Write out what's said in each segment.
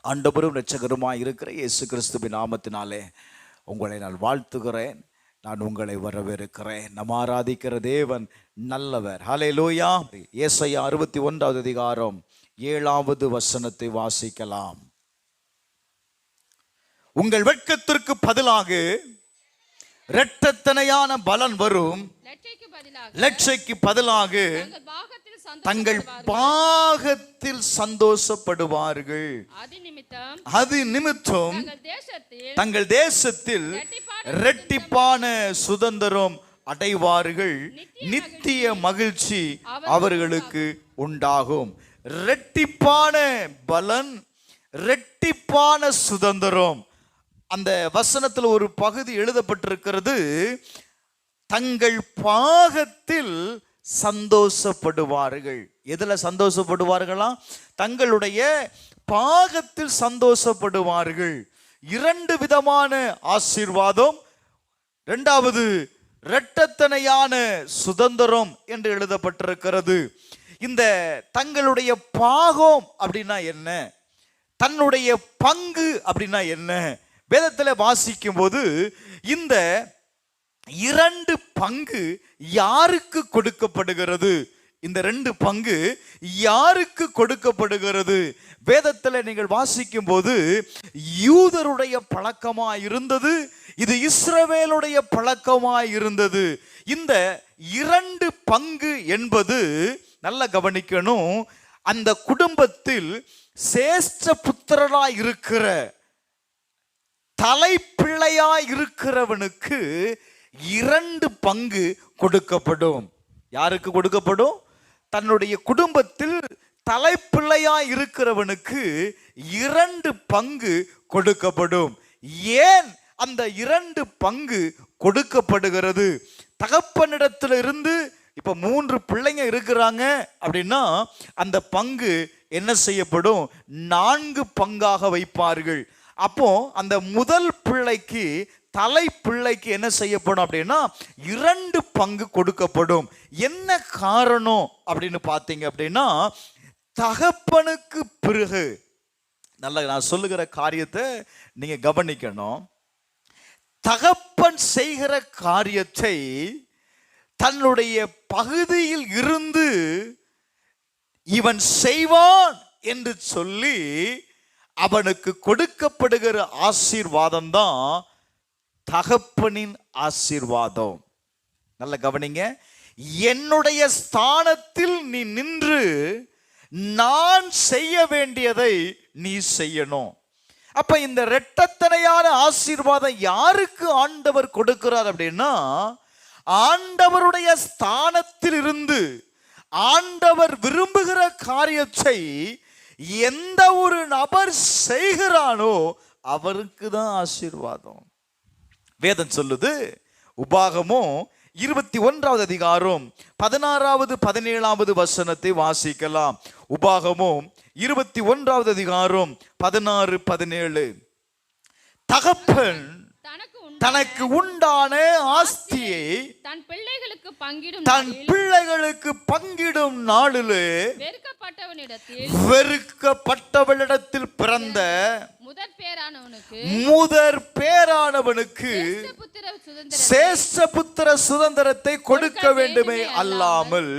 ஆண்டவரும் இரட்சகருமாய் இருக்கிற இயேசு கிறிஸ்துவின் நாமத்தினாலே உங்களை நான் வாழ்த்துகிறேன். நான் உங்களை வரவேற்கிறேன். நம்ம ஆராதிக்கிற தேவன் நல்லவர். ஹல்லேலூயா. ஏசாயா 61வது அதிகாரம் 7வது வசனத்தை வாசிக்கலாம். உங்கள் வெட்கத்திற்கு பதிலாக இரட்டத்தனையான பலன் வரும், லட்சைக்கு பதிலாக தங்கள் பாகத்தில் சந்தோஷப்படுவார்கள். அது நிமித்தம் தங்கள் தேசத்தில் இரட்டிப்பான சுதந்திரம் அடைவார்கள். நித்திய மகிழ்ச்சி அவர்களுக்கு உண்டாகும். இரட்டிப்பான பலன், இரட்டிப்பான சுதந்திரம். அந்த வசனத்தில் ஒரு பகுதி எழுதப்பட்டிருக்கிறது, தங்கள் பாகத்தில் சந்தோஷப்படுவார்கள். எதுல சந்தோஷப்படுவார்களா? தங்களுடைய பாகத்தில் சந்தோஷப்படுவார்கள். 2 விதமான ஆசீர்வாதம், 2வது இரட்டத்தனையான சுதந்திரம் என்று எழுதப்பட்டிருக்கிறது. இந்த தங்களுடைய பாகம் அப்படின்னா என்ன, தன்னுடைய பங்கு அப்படின்னா என்ன? வேதத்தில் வாசிக்கும் போது இந்த 2 பங்கு யாருக்கு கொடுக்கப்படுகிறது? இந்த 2 பங்கு யாருக்கு கொடுக்கப்படுகிறது? வேதத்தில் நீங்கள் வாசிக்கும் போது யூதருடைய பழக்கமாய் இருந்தது, இது இஸ்ரவேலுடைய பழக்கமாய் இருந்தது. இந்த 2 பங்கு என்பது நல்ல கவனிக்கணும், அந்த குடும்பத்தில் சேஷ்ட புத்திரனாய் இருக்கிற, தலைப்பிள்ளையாய் இருக்கிறவனுக்கு 2 பங்கு கொடுக்கப்படும். யாருக்கு கொடுக்கப்படும்? தன்னுடைய குடும்பத்தில் தலைப்பிள்ளையாய் இருக்கிறவனுக்கு 2 பங்கு கொடுக்கப்படும். ஏன் அந்த 2 பங்கு கொடுக்கப்படுகிறது? தகப்பனிடத்தில் இருந்து இப்ப 3 பிள்ளைங்க இருக்கிறாங்க அப்படின்னா அந்த பங்கு என்ன செய்யப்படும்? 4 பங்காக வைப்பார்கள். அப்போ அந்த முதல் பிள்ளைக்கு, தலை பிள்ளைக்கு என்ன செய்யப்படும் அப்படின்னா 2 பங்கு கொடுக்கப்படும். என்ன காரணம் அப்படின்னு பார்த்தீங்க அப்படின்னா, தகப்பனுக்கு பிறகு, நல்ல நான் சொல்லுகிற காரியத்தை நீங்க கவனிக்கணும், தகப்பன் செய்கிற காரியத்தை தன்னுடைய பகுதியில் இருந்து இவன் செய்வான் என்று சொல்லி அவனுக்கு கொடுக்கப்படுகிற ஆசீர்வாதம் தான் தகப்பனின் ஆசீர்வாதம். நல்ல கவனிங்க, என்னுடைய ஸ்தானத்தில் நீ நின்று நான் செய்ய வேண்டியதை நீ செய்யணும். அப்ப இந்த இரட்டத்தனையான ஆசீர்வாதம் யாருக்கு ஆண்டவர் கொடுக்கிறார் அப்படின்னா, ஆண்டவருடைய ஸ்தானத்தில் இருந்து ஆண்டவர் விரும்புகிற காரியத்தை எந்த ஒரு நபர் செய்கிறானோ அவருக்கு தான் ஆசீர்வாதம். வேதம் சொல்லுது, உபாகமம் 21வது அதிகாரம் 16வது 17வது வசனத்தை வாசிக்கலாம். உபாகமம் 21வது அதிகாரம் 16, 17. தகப்பன் தனக்கு உண்டான ஆஸ்தியை தன் பிள்ளைகளுக்கு பங்கிடும் நாளிலே வெறுக்கப்பட்டவளிடத்தில் பிறந்த முதற் பேரானவனுக்கு சேஷ்ட புத்திர சுதந்திரத்தை கொடுக்க வேண்டுமே அல்லாமல்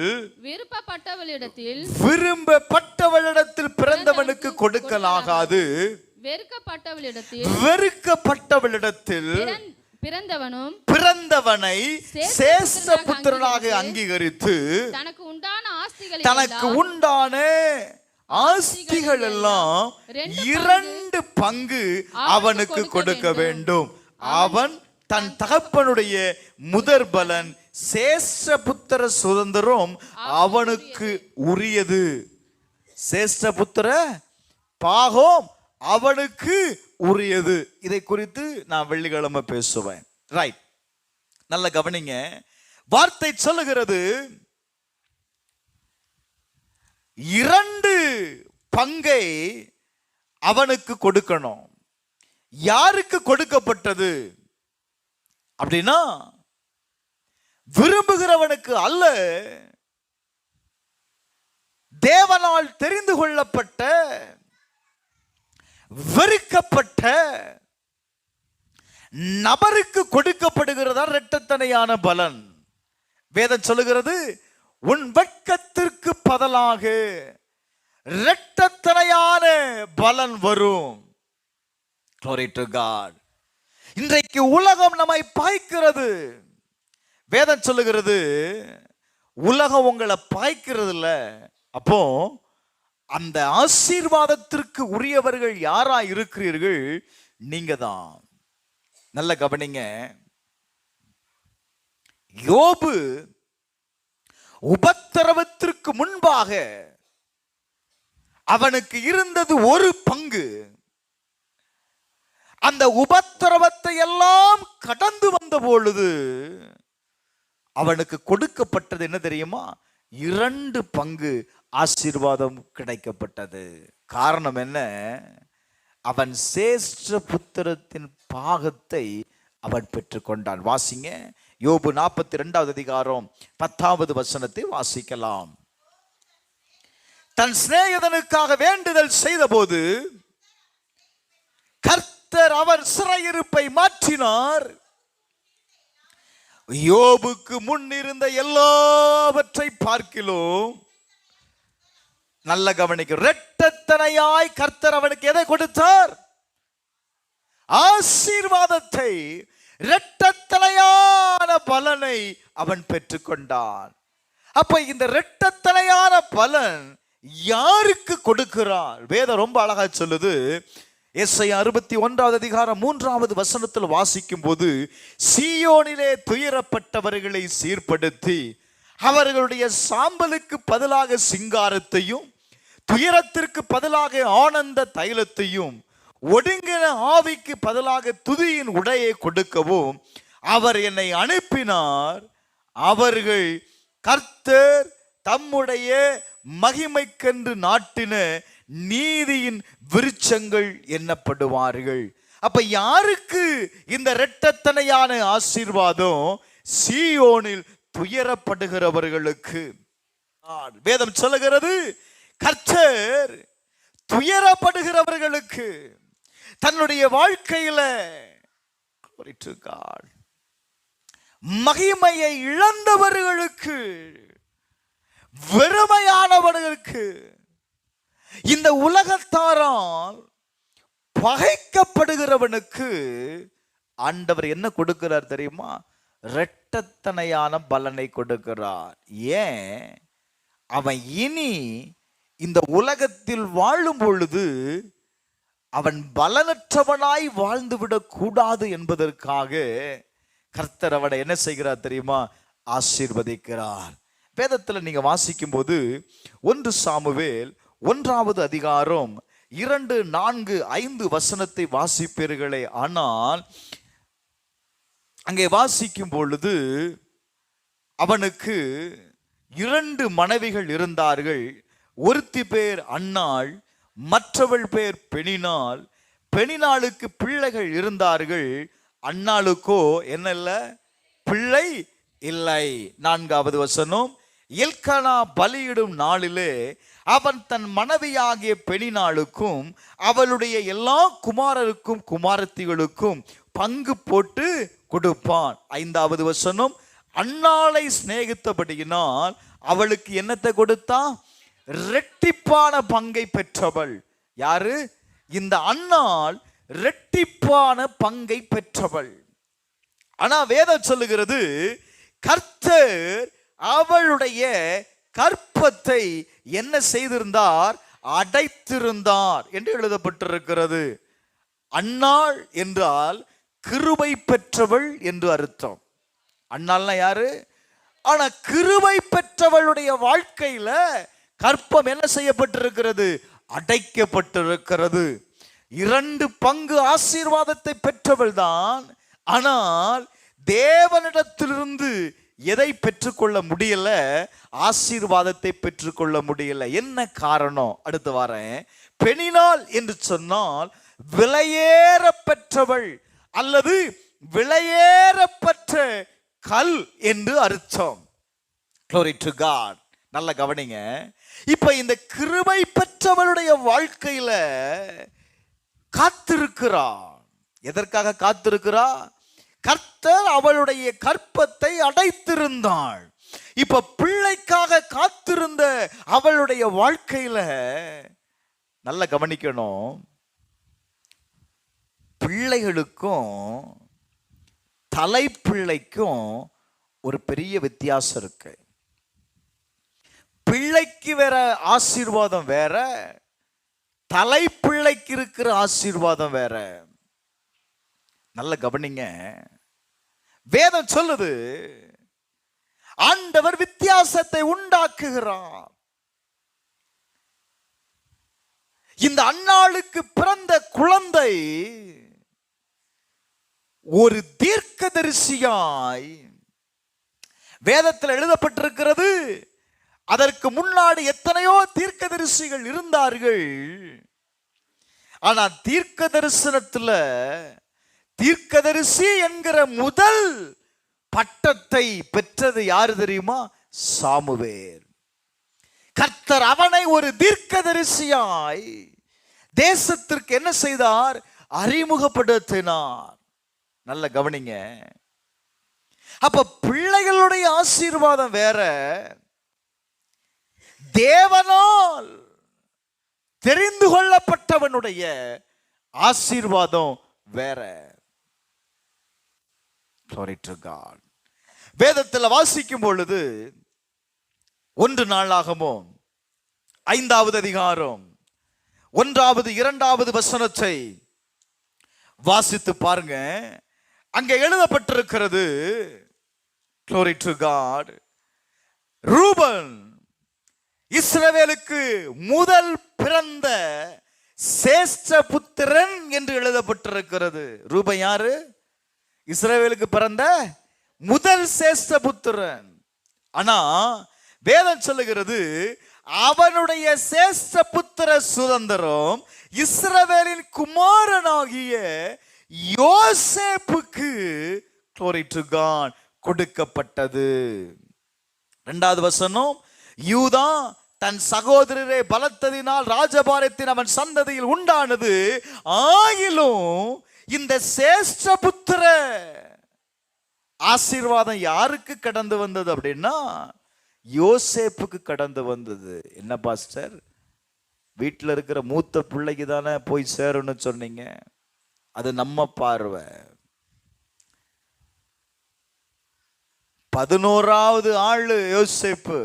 விரும்பப்பட்டவளிடத்தில் பிறந்தவனுக்கு கொடுக்கலாகாது. வெறுக்கப்பட்டவளிடத்தில் பிறந்தவனை சேஷ்ட புத்திரனாக அங்கீகரித்து தனக்கு உண்டான ஆஸ்திகள் எல்லாம் 2 பங்கு அவனுக்கு கொடுக்க வேண்டும். அவன் தன் தகப்பனுடைய முதற் பலன், சேஷ்ட புத்திர சுதந்திரம் அவனுக்கு உரியது. சேஷ்ட புத்திர பாகம் அவனுக்கு உரியது. இதை குறித்து நான் வெள்ளிக்கிழமை பேசுவேன். ரைட், நல்ல கவனிங்க. வார்த்தை சொல்லுகிறது 2 பங்கை அவனுக்கு கொடுக்கணும். யாருக்கு கொடுக்கப்பட்டது அப்படின்னா, விரும்புகிறவனுக்கு அல்ல, தேவனால் தெரிந்து கொள்ளப்பட்ட வெறுக்கப்பட்ட நபருக்கு கொடுக்கப்படுகிறதா இரட்டத்தனையான பலன். வேதம் சொல்லுகிறது, உன் வெட்கத்திற்கு பதிலாக இரட்டத்தனையான பலன் வரும். Glory to God. இன்றைக்கு உலகம் நம்மை பாய்க்கிறது. வேதம் சொல்லுகிறது, உலகம் உங்களை பாய்க்கிறது இல்ல. அப்போ அந்த ஆசீர்வாதத்திற்கு உரியவர்கள் யாரா இருக்கிறீர்கள்? நீங்க தான். நல்ல கவனிங்க. யோபு உபத்திரவத்திற்கு முன்பாக அவனுக்கு இருந்தது ஒரு பங்கு. அந்த உபத்திரவத்தை எல்லாம் கடந்து வந்த பொழுது அவனுக்கு கொடுக்கப்பட்டது என்ன தெரியுமா? 2 பங்கு ஆசீர்வாதம் கிடைக்கப்பட்டது. காரணம் என்ன? அவன் சேஷ்ட புத்திரத்தின் பாகத்தை அவன் பெற்றுக்கொண்டான். வாசிங்க, யோபு 42வது அதிகாரம் 10வது வசனத்தை வாசிக்கலாம். தன் சிநேகிதனுக்காக வேண்டுதல் செய்த போது கர்த்தர் அவர் சிறையிருப்பை மாற்றினார். யோபுக்கு முன் இருந்த எல்லாவற்றை பார்க்கிலும், நல்ல கவனிக்க, இரட்டத்தனையாய் கர்த்தர் அவனுக்கு எதை கொடுத்தார்? ஆசீர்வாதத்தை, இரட்டத்தனையான பலனை அவன் பெற்றுக்கொண்டான். அப்ப இந்த இரட்டத்தனையான பலன் யாருக்கு கொடுக்கிறார்? வேதம் ரொம்ப அழகா சொல்லுது. எஸ்ஐயா 61வது அதிகாரம் 3வது வசனத்தில் வாசிக்கும் போது, சீயோனிலே துயரப்பட்டவர்களை சீர்படுத்தி அவர்களுடைய சாம்பலுக்கு பதிலாக சிங்காரத்தையும் துயரத்திற்கு பதிலாக ஆனந்த தைலத்தையும் ஒடுங்கின ஆவிக்கு பதிலாக துதியின் உடையை கொடுக்கவும் அவர் என்னை அனுப்பினார். அவர்கள் கர்த்தர் தம்முடைய மகிமைக்கென்று நாட்டின நீதியின் விருட்சங்கள் எண்ணப்படுவார்கள். அப்ப யாருக்கு இந்த இரட்டத்தனையான ஆசீர்வாதம்? சீயோனில் துயரப்படுகிறவர்களுக்கு. வேதம் சொல்லுகிறது, கர்த்தர் துயரப்படுகிறவர்களுக்கு, தன்னுடைய வாழ்க்கையில மகிமையை இழந்தவர்களுக்கு, வெறுமையானவர்களுக்கு, இந்த உலகத்தாரால் பகைக்கப்படுகிறவனுக்கு ஆண்டவர் என்ன கொடுக்கிறார் தெரியுமா? இரட்டத்தனையான பலனை கொடுக்கிறார். ஏன்? அவன் இனி இந்த உலகத்தில் வாழும் பொழுது அவன் பலனற்றவனாய் வாழ்ந்துவிடக் கூடாது என்பதற்காக கர்த்தர் அவனை என்ன செய்கிறார் தெரியுமா? ஆசீர்வதிக்கிறார். வேதத்தில் நீங்க வாசிக்கும் போது 1 சாமுவேல் 1வது அதிகாரம் 2, 4, 5 வசனத்தை வாசிப்பீர்களே. ஆனால் அங்கே வாசிக்கும் பொழுது அவனுக்கு 2 மனைவிகள் இருந்தார்கள். ஒருத்தி பேர் அன்னாள், மற்றவள் பேர் பெனினாள். பெனினாளுக்கு பிள்ளைகள் இருந்தார்கள், அன்னாளுக்கோ என்ன இல்லை? பிள்ளை இல்லை. 4வது வசனம், எல்கானா பலியிடும் நாளிலே அவன் தன் மனைவியாகிய பெனினாளுக்கும் அவளுடைய எல்லா குமாரருக்கும் குமாரத்திகளுக்கும் பங்கு போட்டு கொடுப்பான். 5வது வசனம், அன்னாளை சிநேகித்தபடியினால் அவளுக்கு என்னத்தை கொடுத்தான்? இரட்டிப்பான பங்கை பெற்றவள். யாரு? இந்த அன்னாள் இரட்டிப்பான பங்கை பெற்றவள். ஆனா வேதம் சொல்லுகிறது, கர்த்தர் அவளுடைய கற்பத்தை என்ன செய்திருந்தார்? அடைத்திருந்தார் என்று எழுதப்பட்டிருக்கிறது. அன்னாள் என்றால் கிருபை பெற்றவள் என்று அர்த்தம். அன்னாள்னா யாரு? ஆனா கிருபை பெற்றவளுடைய வாழ்க்கையில கற்பம் என்ன செய்யப்பட்டிருக்கிறது? அடைக்கப்பட்டிருக்கிறது. 2 பங்கு ஆசீர்வாதத்தை பெற்றவள் தான். ஆனால் தேவனிடத்திலிருந்து எதை பெற்றுக்கொள்ள முடியல? ஆசீர்வாதத்தை பெற்றுக்கொள்ள முடியல. என்ன காரணம்? அடுத்து வரேன். பெனினாள் என்று சொன்னால் விலையேற பெற்றவள் அல்லது விலையேறப்பட்ட கல் என்று அர்த்தம். Glory to God. நல்ல கவனிங்க. இப்ப இந்த கிருபை பெற்றவளுடைய வாழ்க்கையில காத்திருக்கிறார். எதற்காக காத்திருக்கிறார்? கர்த்தர் அவளுடைய கற்பத்தை அடைத்திருந்தாள். இப்ப பிள்ளைக்காக காத்திருந்த அவளுடைய வாழ்க்கையில நல்ல கவனிக்கணும், பிள்ளைகளுக்கும் தலைப்பிள்ளைக்கும் ஒரு பெரிய வித்தியாசம் இருக்கு. பிள்ளைக்கு வேற ஆசீர்வாதம் வேற, தலைப்பிள்ளைக்கு இருக்கிற ஆசீர்வாதம் வேற. நல்ல கவனிங்க, வேதம் சொல்லுது ஆண்டவர் வித்தியாசத்தை உண்டாக்குகிறார். இந்த அன்னாளுக்கு பிறந்த குழந்தை ஒரு தீர்க்கதரிசியாய் வேதத்தில் எழுதப்பட்டிருக்கிறது. அதற்கு முன்னாடி எத்தனையோ தீர்க்கதரிசிகள் இருந்தார்கள். ஆனா தீர்க்க தரிசனத்துல தீர்க்கதரிசி என்கிற முதல் பட்டத்தை பெற்றது யாரு தெரியுமா? சாமுவேல். கர்த்தர் அவனை ஒரு தீர்க்கதரிசியாய் தேசத்திற்கு என்ன செய்தார்? அறிமுகப்படுத்தினார். நல்ல கவனிங்க, அப்ப பிள்ளைகளுடைய ஆசீர்வாதம் வேற, தேவனால் தெரிந்து கொள்ளப்பட்டவனுடைய ஆசீர்வாதம் வேற. Glory to God. வேதத்தில் வாசிக்கும் பொழுது 1 நாளாகமம் 5வது அதிகாரம் 1வது 2வது வசனத்தை வாசித்து பாருங்க. அங்கே எழுதப்பட்டிருக்கிறது, Glory to God, ரூபன் இஸ்ரவேலுக்கு முதல் பிறந்த சேஷ்ட புத்திரன் என்று எழுதப்பட்டிருக்கிறது. ரூபன் யாரு? இஸ்ரவேலுக்கு பிறந்த முதல் சேஷ்ட புத்திரன். ஆனா வேதம் சொல்லுகிறது அவனுடைய சேஷ்ட புத்திர சுதந்திரம் இஸ்ரவேலின் குமாரனாகிய யோசேப்புக்கு, Glory to God, கொடுக்கப்பட்டது. 2வது வசனம், யூதா தன் சகோதரரை பலத்ததினால் ராஜபாரத்தின் அவன் சந்ததியில் உண்டானது. ஆகிலும் இந்த சேஷ்ட புத்திர ஆசீர்வாதம் யாருக்கு கடந்து வந்தது அப்படின்னா யோசேப்புக்கு கடந்து வந்தது. என்ன பாஸ்டர், வீட்டில் இருக்கிற மூத்த பிள்ளைக்கு தானே போய் சேரும்னு சொன்னீங்க? அது நம்ம பார்வை. 11வது ஆளு யோசேப்பு.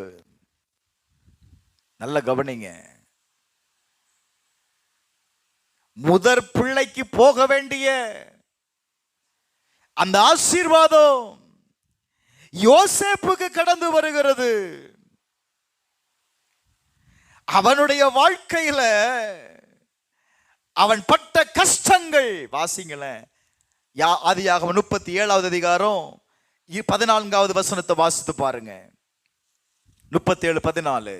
நல்ல கவனிங்க, முதற் பிள்ளைக்கு போக வேண்டிய அந்த ஆசீர்வாதம் யோசேப்புக்கு கடந்து வருகிறது. அவனுடைய வாழ்க்கையில அவன் பட்ட கஷ்டங்கள் வாசிங்களேன். ஆதியாகமம் 37வது அதிகாரம் 14வது வசனத்தை வாசித்து பாருங்க. 37:14.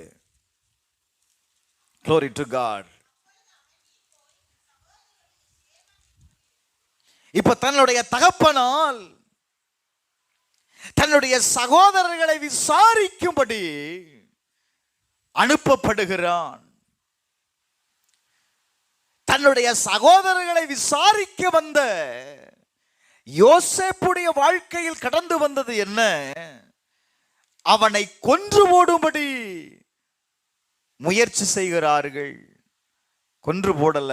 Glory to God. இப்ப தன்னுடைய தகப்பனால் தன்னுடைய சகோதரர்களை விசாரிக்கும்படி அனுப்பப்படுகிறான். தன்னுடைய சகோதரர்களை விசாரிக்க வந்த யோசேப்புடைய வாழ்க்கையில் கடந்து வந்தது என்ன? அவனை கொன்று போடும்படி முயற்சி செய்கிறார்கள். கொன்று போடல,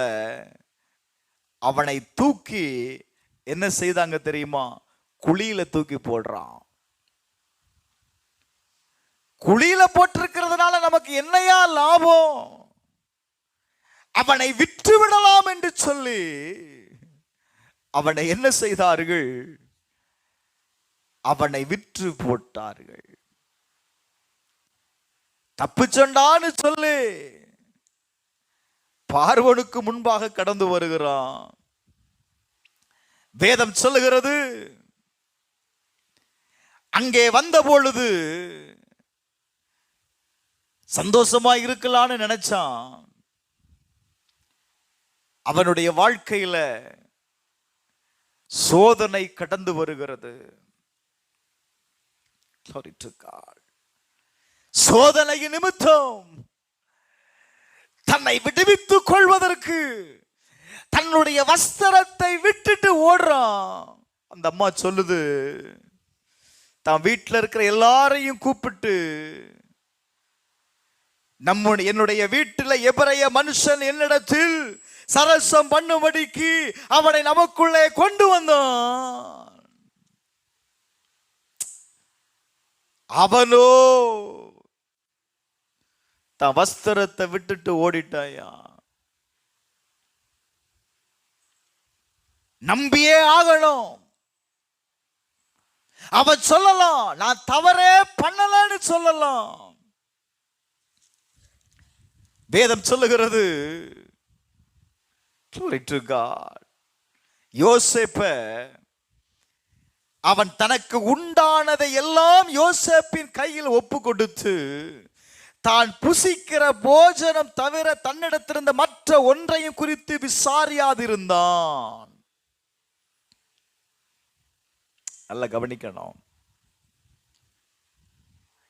அவனை தூக்கி என்ன செய்தாங்க தெரியுமா? குழியில தூக்கி போடுறான். குழியில போட்டிருக்கிறதுனால நமக்கு என்னையா லாபம்? அவனை விற்று விடலாம் என்று சொல்லி அவனை என்ன செய்தார்கள்? அவனை விற்று போட்டார்கள். தப்பு சொன்னான்னு சொல்லி பார்வோனுக்கு முன்பாக கடந்து வருகிறான். வேதம் சொல்லுகிறது, அங்கே வந்த பொழுது சந்தோஷமா இருக்கலான்னு நினைச்சான். அவனுடைய வாழ்க்கையில சோதனை கடந்து வருகிறது. Glory to God. சோதனையின் நிமித்தம் தன்னை விடுவித்துக் கொள்வதற்கு தன்னுடைய வஸ்திரத்தை விட்டுட்டு ஓடுறான். அந்த அம்மா சொல்லுது, தான் வீட்டில் இருக்கிற எல்லாரையும் கூப்பிட்டு, என்னுடைய வீட்டில் எபிரெய மனுஷன் என்னிடத்தில் சரசம் பண்ணும்படிக்கு அவனை நமக்குள்ளே கொண்டு வந்தான். அவனோ தான் வஸ்திரத்தை விட்டுட்டு ஓடிட்டாயா. நம்பியே ஆகணும். அவன் சொல்லலாம், நான் தவறே பண்ணலன்னு சொல்லலாம். வேதம் சொல்லுகிறது, யோசேப்ப அவன் தனக்கு உண்டானதை எல்லாம் யோசேப்பின் கையில் ஒப்பு கொடுத்து, தான் புசிக்கிற போஜனம் தவிர தன்னிடத்திருந்த மற்ற ஒன்றையும் குறித்து விசாரியாதிருந்தான். நல்லா கவனிக்கணும்.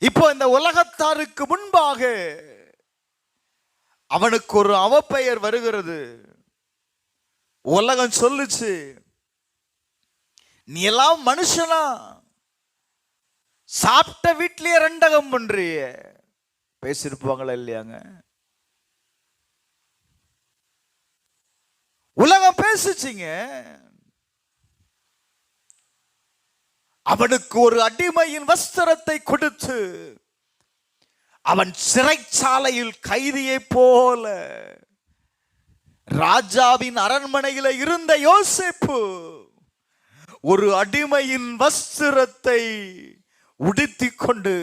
இப்போ இந்த உலகத்தாருக்கு முன்பாக அவனுக்கு ஒரு அவப்பெயர் வருகிறது. உலகம் சொல்லுச்சு, நீ எல்லாம் மனுஷனா, சாப்பிட்ட வீட்டிலேயே ரெண்டகம் பண்றிய. பேசிருப்பாங்களா இல்லையாங்க? உலகம் பேசுச்சிங்க. அவனுக்கு ஒரு அடிமையின் வஸ்திரத்தை கொடுத்து, அவன் சிறைச்சாலையில் கைதியை போல ராஜாவின் அரண்மனையில் இருந்த யோசேப்பு ஒரு அடிமையின் வஸ்திரத்தை உடுத்திக் கொண்டு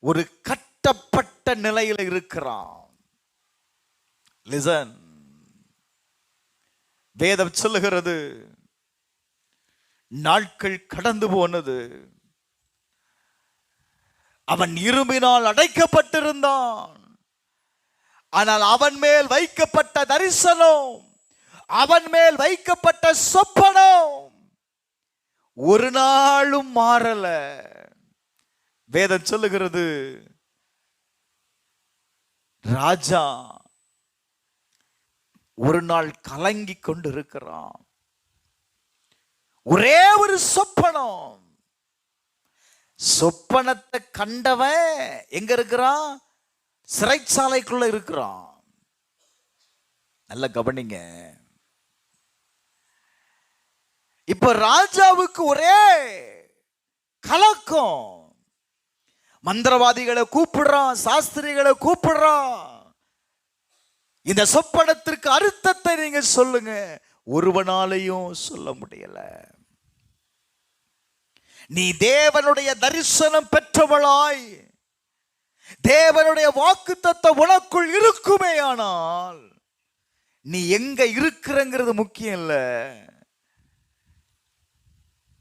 ஒரு கட்டப்பட்ட நிலையில் இருக்கிறான். லிசன், வேதம் சொல்லுகிறது, நாட்கள் கடந்து போனது. அவன் இரும்பினால் அடைக்கப்பட்டிருந்தான். ஆனால் அவன் மேல் வைக்கப்பட்ட தரிசனம், அவன் மேல் வைக்கப்பட்ட சொப்பனம் ஒரு நாளும் மாறல. வேதம் சொல்லுகிறது, ராஜா ஒரு நாள் கலங்கி கொண்டிருக்கிறான். ஒரே ஒரு சொப்பனம். சொப்பனத்தை கண்டவன் எங்க இருக்கிறான்? சிறைச்சாலைக்குள்ள இருக்கிறான். நல்ல கவனிங்க. இப்ப ராஜாவுக்கு ஒரே கலக்கம். மந்திரவாதிகளை கூப்பிடுறான், சாஸ்திரிகளை கூப்பிடுறான். இந்த சொப்பனத்திற்கு அர்த்தத்தை நீங்க சொல்லுங்க. ஒருவனாலையும் சொல்ல முடியல. நீ தேவனுடைய தரிசனம் பெற்றவளாய், தேவனுடைய வாக்குத்தத்தம் உனக்குள் இருக்குமே, ஆனால் நீ எங்க இருக்கிறங்கிறது முக்கியம் இல்ல.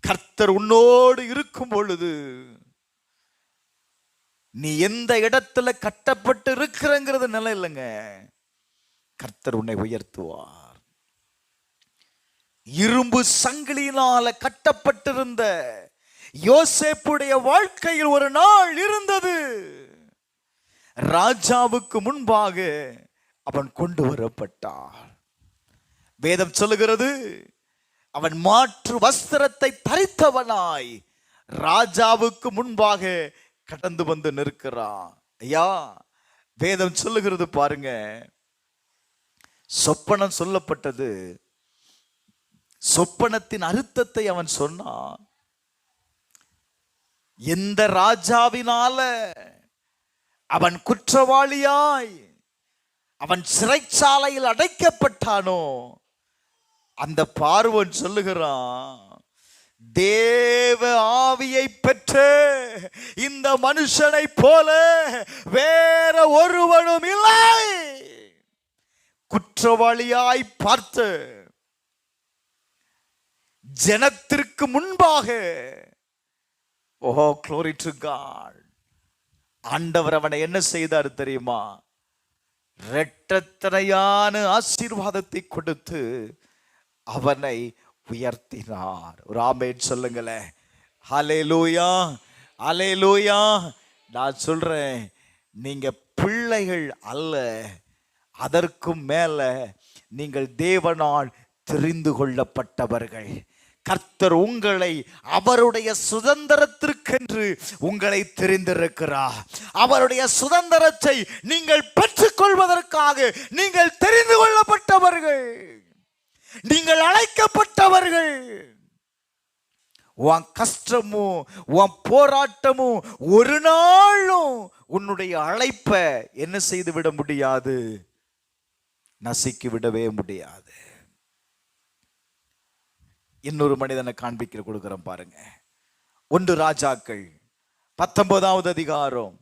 கர்த்தர் உன்னோடு இருக்கும் பொழுது நீ எந்த இடத்துல கட்டப்பட்டு இருக்கிறங்கிறது நிலை இல்லைங்க. கர்த்தர் உன்னை உயர்த்துவார். இரும்பு சங்கிலியினால கட்டப்பட்டிருந்த யோசேப்புடைய வாழ்க்கையில் ஒரு நாள் இருந்தது. ராஜாவுக்கு முன்பாக அவன் கொண்டு வரப்பட்டான். வேதம் சொல்லுகிறது, அவன் மாற்று வஸ்திரத்தை தரித்தவனாய் ராஜாவுக்கு முன்பாக கடந்து வந்து நிற்கிறான். ஐயா, வேதம் சொல்லுகிறது பாருங்க, சொப்பனம் சொல்லப்பட்டது. சொப்பனத்தின் அர்த்தத்தை அவன் சொன்னான். எந்த ராஜாவினால அவன் குற்றவாளியாய் அவன் சிறைச்சாலையில் அடைக்கப்பட்டானோ, அந்த பார்வன் சொல்லுகிறான், தேவ ஆவியை பெற்று இந்த மனுஷனை போல வேற ஒருவனும் இல்லை. குற்றவாளியாய் பார்த்து ஜனத்திற்கு முன்பாக, ஓ glory to God, ஆண்டவர் அவனை என்ன செய்தார் தெரியுமா? இரட்டத்தனையான ஆசீர்வாதத்தை கொடுத்து அவனை உயர்த்தினார். ஒரு ஆமென் சொல்லுங்களேன். ஹல்லேலூயா, ஹல்லேலூயா. நான் சொல்றேன், நீங்க பிள்ளைகள் அல்ல, அதற்கும் மேல நீங்கள் தேவனால் தெரிந்து கொள்ளப்பட்டவர்கள். கர்த்தர் உங்களை அவருடைய சுதந்திரத்திற்கென்று உங்களை தெரிந்திருக்கிறார். அவருடைய சுதந்திரத்தை நீங்கள் பெற்றுக்கொள்வதற்காக நீங்கள் தெரிந்து கொள்ளப்பட்டவர்கள், நீங்கள் அழைக்கப்பட்டவர்கள். உன் கஷ்டமும் உன் போராட்டமும் ஒரு நாளும் உன்னுடைய அழைப்பை என்ன செய்து விட முடியாது, நசுக்கி விடவே முடியாது. இன்னொரு மனிதனை காண்பிக்கிற கொடுக்கிறேன் பாருங்க. 1 ராஜாக்கள் 19வது அதிகாரம்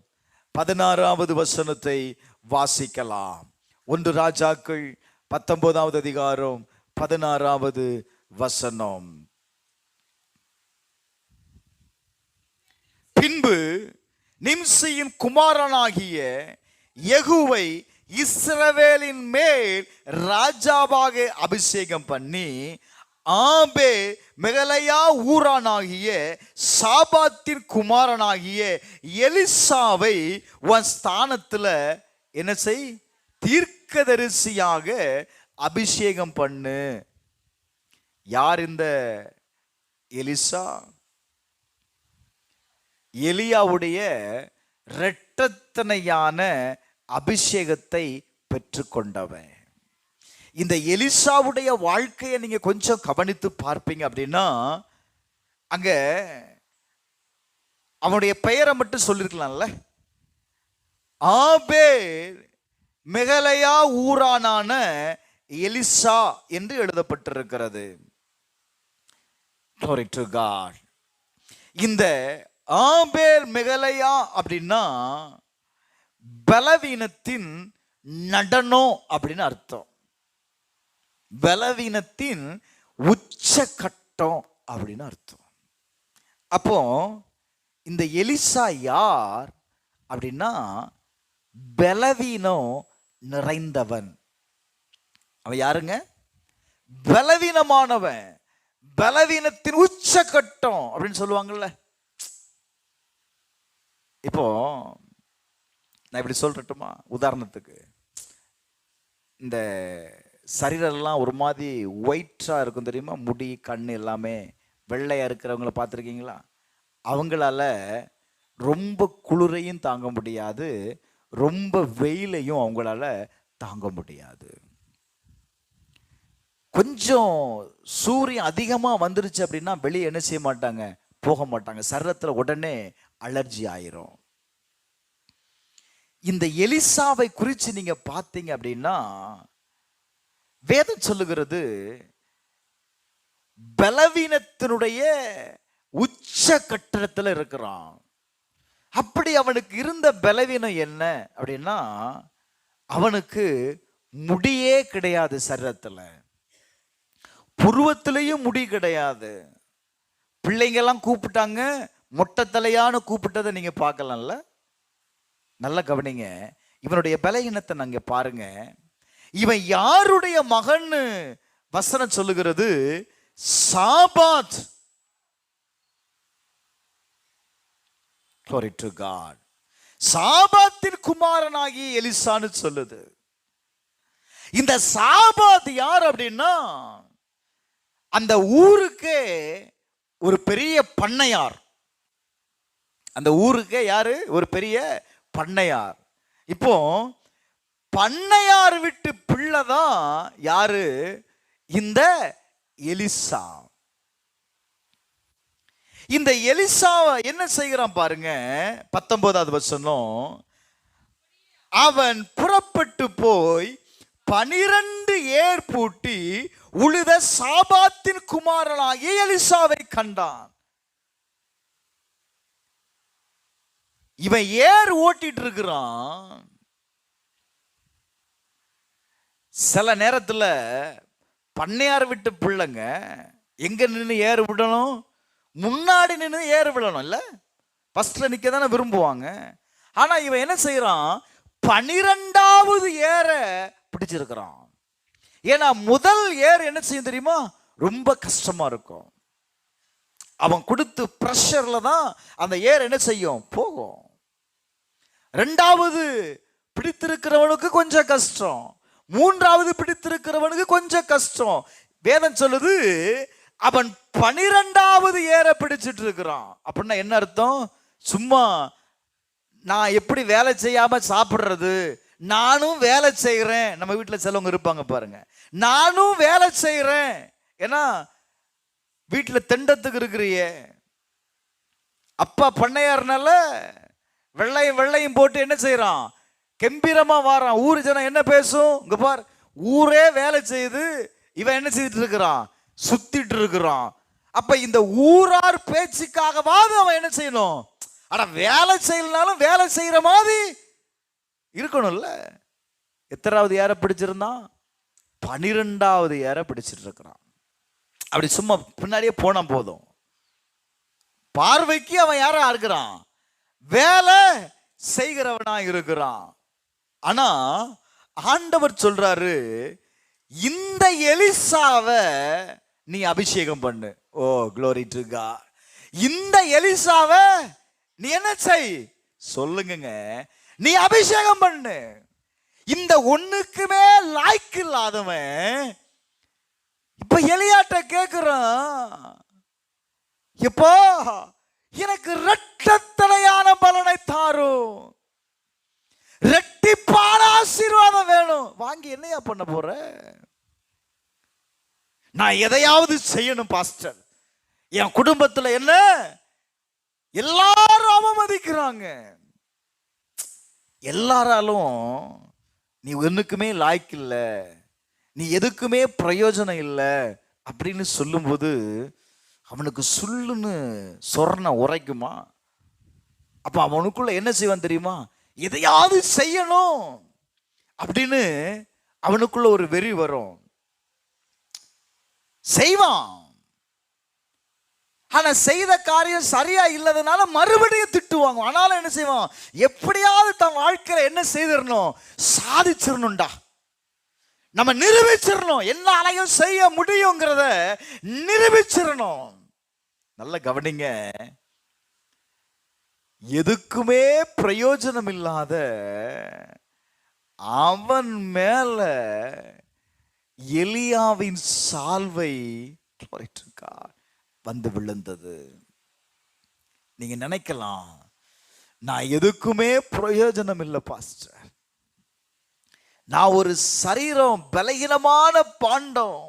16வது வசனத்தை வாசிக்கலாம். 1 ராஜாக்கள் 19வது அதிகாரம் 16வது வசனம். பின்பு நிம்சியின் குமாரனாகிய யெகூவை இஸ்ரவேலின் மேல் ராஜாவாக அபிஷேகம் பண்ணி ஆபே மெகலையா ஊரானாகிய சாபாத்தின் குமாரனாகிய எலிசாவை உன் ஸ்தானத்துல என்ன செய், தீர்க்கதரிசியாக அபிஷேகம் பண்ணு. யார் இந்த எலிசா? எலியாவுடைய இரட்டத்தனையான அபிஷேகத்தை பெற்றுக்கொண்டவன். இந்த எலிசாவுடைய வாழ்க்கையை நீங்க கொஞ்சம் கவனித்து பார்ப்பீங்க அப்படின்னா, அங்க அவனுடைய பெயரை மட்டும் சொல்லிருக்கலாம்ல. ஆபேல் மெகலையா ஊரானான எலிசா என்று எழுதப்பட்டிருக்கிறது. Glory to God. இந்த ஆபேல் மெகலையா அப்படின்னா பலவீனத்தின் நடனம் அப்படின்னு அர்த்தம். பலவீனத்தின் உச்சகட்டம் அப்படின்னு அர்த்தம். அப்போ இந்த எலிசா யார் அப்படின்னா பலவீனம் நிறைந்தவன். அவன் யாருங்க? பலவீனமானவன், பலவீனத்தின் உச்சகட்டம் அப்படின்னு சொல்லுவாங்கல்ல. இப்போ நான் இப்படி சொல்றட்டுமா, உதாரணத்துக்கு இந்த சரீரெல்லாம் ஒரு மாதிரி ஒயிட்டா இருக்கும் தெரியுமா, முடி கண்ணு எல்லாமே வெள்ளையா இருக்கிறவங்கள பார்த்துருக்கீங்களா? அவங்களால ரொம்ப குளிரையும் தாங்க முடியாது, ரொம்ப வெயிலையும் அவங்களால தாங்க முடியாது. கொஞ்சம் சூரியன் அதிகமாக வந்துருச்சு அப்படின்னா வெளியே என்ன செய்ய மாட்டாங்க, போக மாட்டாங்க. சரீரத்தில் உடனே அலர்ஜி ஆயிரும். இந்த எலிசாவை குறித்து நீங்க பார்த்தீங்க அப்படின்னா வேதம் சொல்லுகிறது பலவீனத்தினுடைய உச்ச கட்டத்தில் இருக்கிறான். அப்படி அவனுக்கு இருந்த பலவீனம் என்ன அப்படின்னா, அவனுக்கு முடியே கிடையாது, சரீரத்தில் புருவத்திலையும் முடி கிடையாது. பிள்ளைங்கெல்லாம் கூப்பிட்டாங்க, மொட்டை தலையான்னு கூப்பிட்டதை நீங்க பார்க்கலாம்ல. நல்ல கவனிங்க, இவனுடைய பலவீனத்தை நாங்க பாருங்க. இவன் யாருடைய மகன்? வசனம் சொல்லுகிறது சாபாத். Glory to God. சாபாத்தின் குமாரனாகி எலிசான்னு சொல்லுது. இந்த சாபாத் யார் அப்படின்னா அந்த ஊருக்கே ஒரு பெரிய பண்ணையார். அந்த ஊருக்கே யாரு? ஒரு பெரிய பண்ணையார். இப்போ பண்ணையார் விட்டு பிள்ளைதான் யாரு? இந்த எலிசா. இந்த எலிசாவை என்ன செய்கிறான் பாருங்க, 19வது வசனம். அவன் புறப்பட்டு போய் 12 ஏர் பூட்டி உழுத சாபாத்தின் குமாரனாகிய எலிசாவை கண்டான். இவன் ஏர் ஓட்டிட்டு இருக்கிறான். சில நேரத்தில் பண்ணையார் விட்டு பிள்ளைங்க எங்க நின்று ஏறு விடணும்? முன்னாடி நின்று ஏறு விடணும் இல்ல, ஃபர்ஸ்ட்ல நிக்க தானே விரும்புவாங்க. ஆனா இவன் என்ன செய்யறான்? 12வது ஏற பிடிச்சிருக்கிறான். ஏன்னா முதல் ஏர் என்ன செய்யும் தெரியுமா? ரொம்ப கஷ்டமா இருக்கும். அவன் கொடுத்து பிரஷர்ல தான் அந்த ஏர் என்ன செய்யும்? போகும். 2வது பிடித்திருக்கிறவனுக்கு கொஞ்சம் கஷ்டம், மூன்றாவது பிடித்திருக்கிறவனுக்கு கொஞ்சம் கஷ்டம். வேதம் சொல்லுது அவன் 12வது ஏற பிடிச்சிட்டு இருக்கிறான். அப்படின்னா என்ன அர்த்தம்? சும்மா நான் எப்படி வேலை செய்யாம சாப்பிடுறது, நானும் வேலை செய்கிறேன். நம்ம வீட்டில் சிலவங்க இருப்பாங்க பாருங்க, நானும் வேலை செய்கிறேன். ஏன்னா வீட்டில் திண்டத்துக்கு இருக்கிறியே, அப்பா பண்ணையாருனால வெள்ளையும் வெள்ளையும் போட்டு என்ன செய்யறான், கம்பீரமா வாரான். ஊர் ஜனம் என்ன பேசும்? இங்க பார், ஊரே வேலை செய்யுது, இவன் என்ன செய்துட்டு இருக்கிறான், சுத்திட்டு இருக்கிறான். அப்ப இந்த ஊரார் பேச்சுக்காகவாது அவன் என்ன செய்யணும், ஆனா வேலை செய்யலனாலும் வேலை செய்யற மாதிரி இருக்கணும்ல. எத்தனாவது ஏற பிடிச்சிருந்தான்? 12வது ஏற பிடிச்சிட்டு இருக்கிறான். அப்படி சும்மா பின்னாடியே போனா போதும், பார்வைக்கு அவன் யாரா இருக்கிறான், வேலை செய்கிறவனா இருக்கிறான். ஆனா ஆண்டவர் சொல்றாரு, இந்த எலிசாவை நீ அபிஷேகம் பண்ணு. ஓ glory to God. இந்த எலிசாவை நீ என்ன செய் சொல்லுங்க, நீ அபிஷேகம் பண்ணு. இந்த ஒண்ணுக்குமே லாய்க்கு இல்லாதவன் இப்ப எலியாட்ட கேக்குறான், இப்போ எனக்கு இரட்டத்தனையான பலனை தாரும், இரட்டிப்பான ஆசீர்வாதம் வேணும். வாங்கி என்னையா பண்ண போற? நான் எதையாவது செய்யணும் பாஸ்டர், என் குடும்பத்துல என்ன எல்லாரும் அவமதிக்கிறாங்க, எல்லாராலும் நீ ஒன்னுக்குமே லாய்க்கு இல்லை, நீ எதுக்குமே பிரயோஜனம் இல்லை அப்படின்னு சொல்லும்போது அவனுக்கு சுள்ளுன்னு சொரண உரைக்குமா? அப்ப அவனுக்குள்ள என்ன செய்வான் தெரியுமா, எதையாவது செய்யணும் அப்படின்னு அவனுக்குள்ள ஒரு வெறி வரும், செய்வான். ஆனா செய்த காரியம் சரியா இல்லாதனால மறுபடியும் திட்டுவாங்க. ஆனாலும் என்ன செய்வான், எப்படியாவது தன் வாழ்க்கையில என்ன செய்திடணும், சாதிச்சிடணும்டா, நம்ம நிரூபிச்சிடணும், என்னாலையும் செய்ய முடியுங்கிறத நிரூபிச்சிடணும். நல்ல கவனிங்க, எதுக்குமே பிரயோஜனம் இல்லாத அவன் மேல எலியாவின் சால்வை வந்து விழுந்தது. நீங்க நினைக்கலாம், நான் எதுக்குமே பிரயோஜனம் இல்லை பாஸ்டர், நான் ஒரு சரீரம் பலகீனமான பாண்டம்,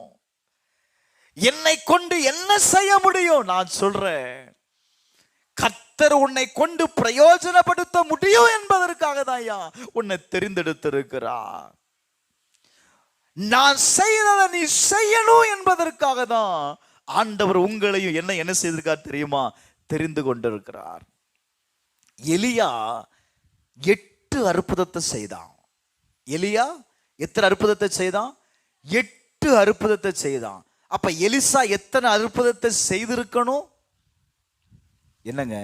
என்னை கொண்டு என்ன செய்ய முடியும்? நான் சொல்றேன், கர்த்தர் உன்னை கொண்டு பிரயோஜனப்படுத்த முடியும் என்பதற்காக தான் உன்னை தெரிந்தெடுத்திருக்கிறார். நான் செய்ததை நீ செய்யணும் என்பதற்காக தான் ஆண்டவர் உங்களையும் என்ன செய்திருக்கார் தெரியுமா, தெரிந்து கொண்டிருக்கிறார். எலியா 8 அற்புதத்தை செய்தான். எலியா எத்தனை அற்புதத்தை செய்தான்? 8 அற்புதத்தை செய்தான். அப்ப எலிசா எத்தனை அற்புதத்தை செய்திருக்கணும்? என்னங்க,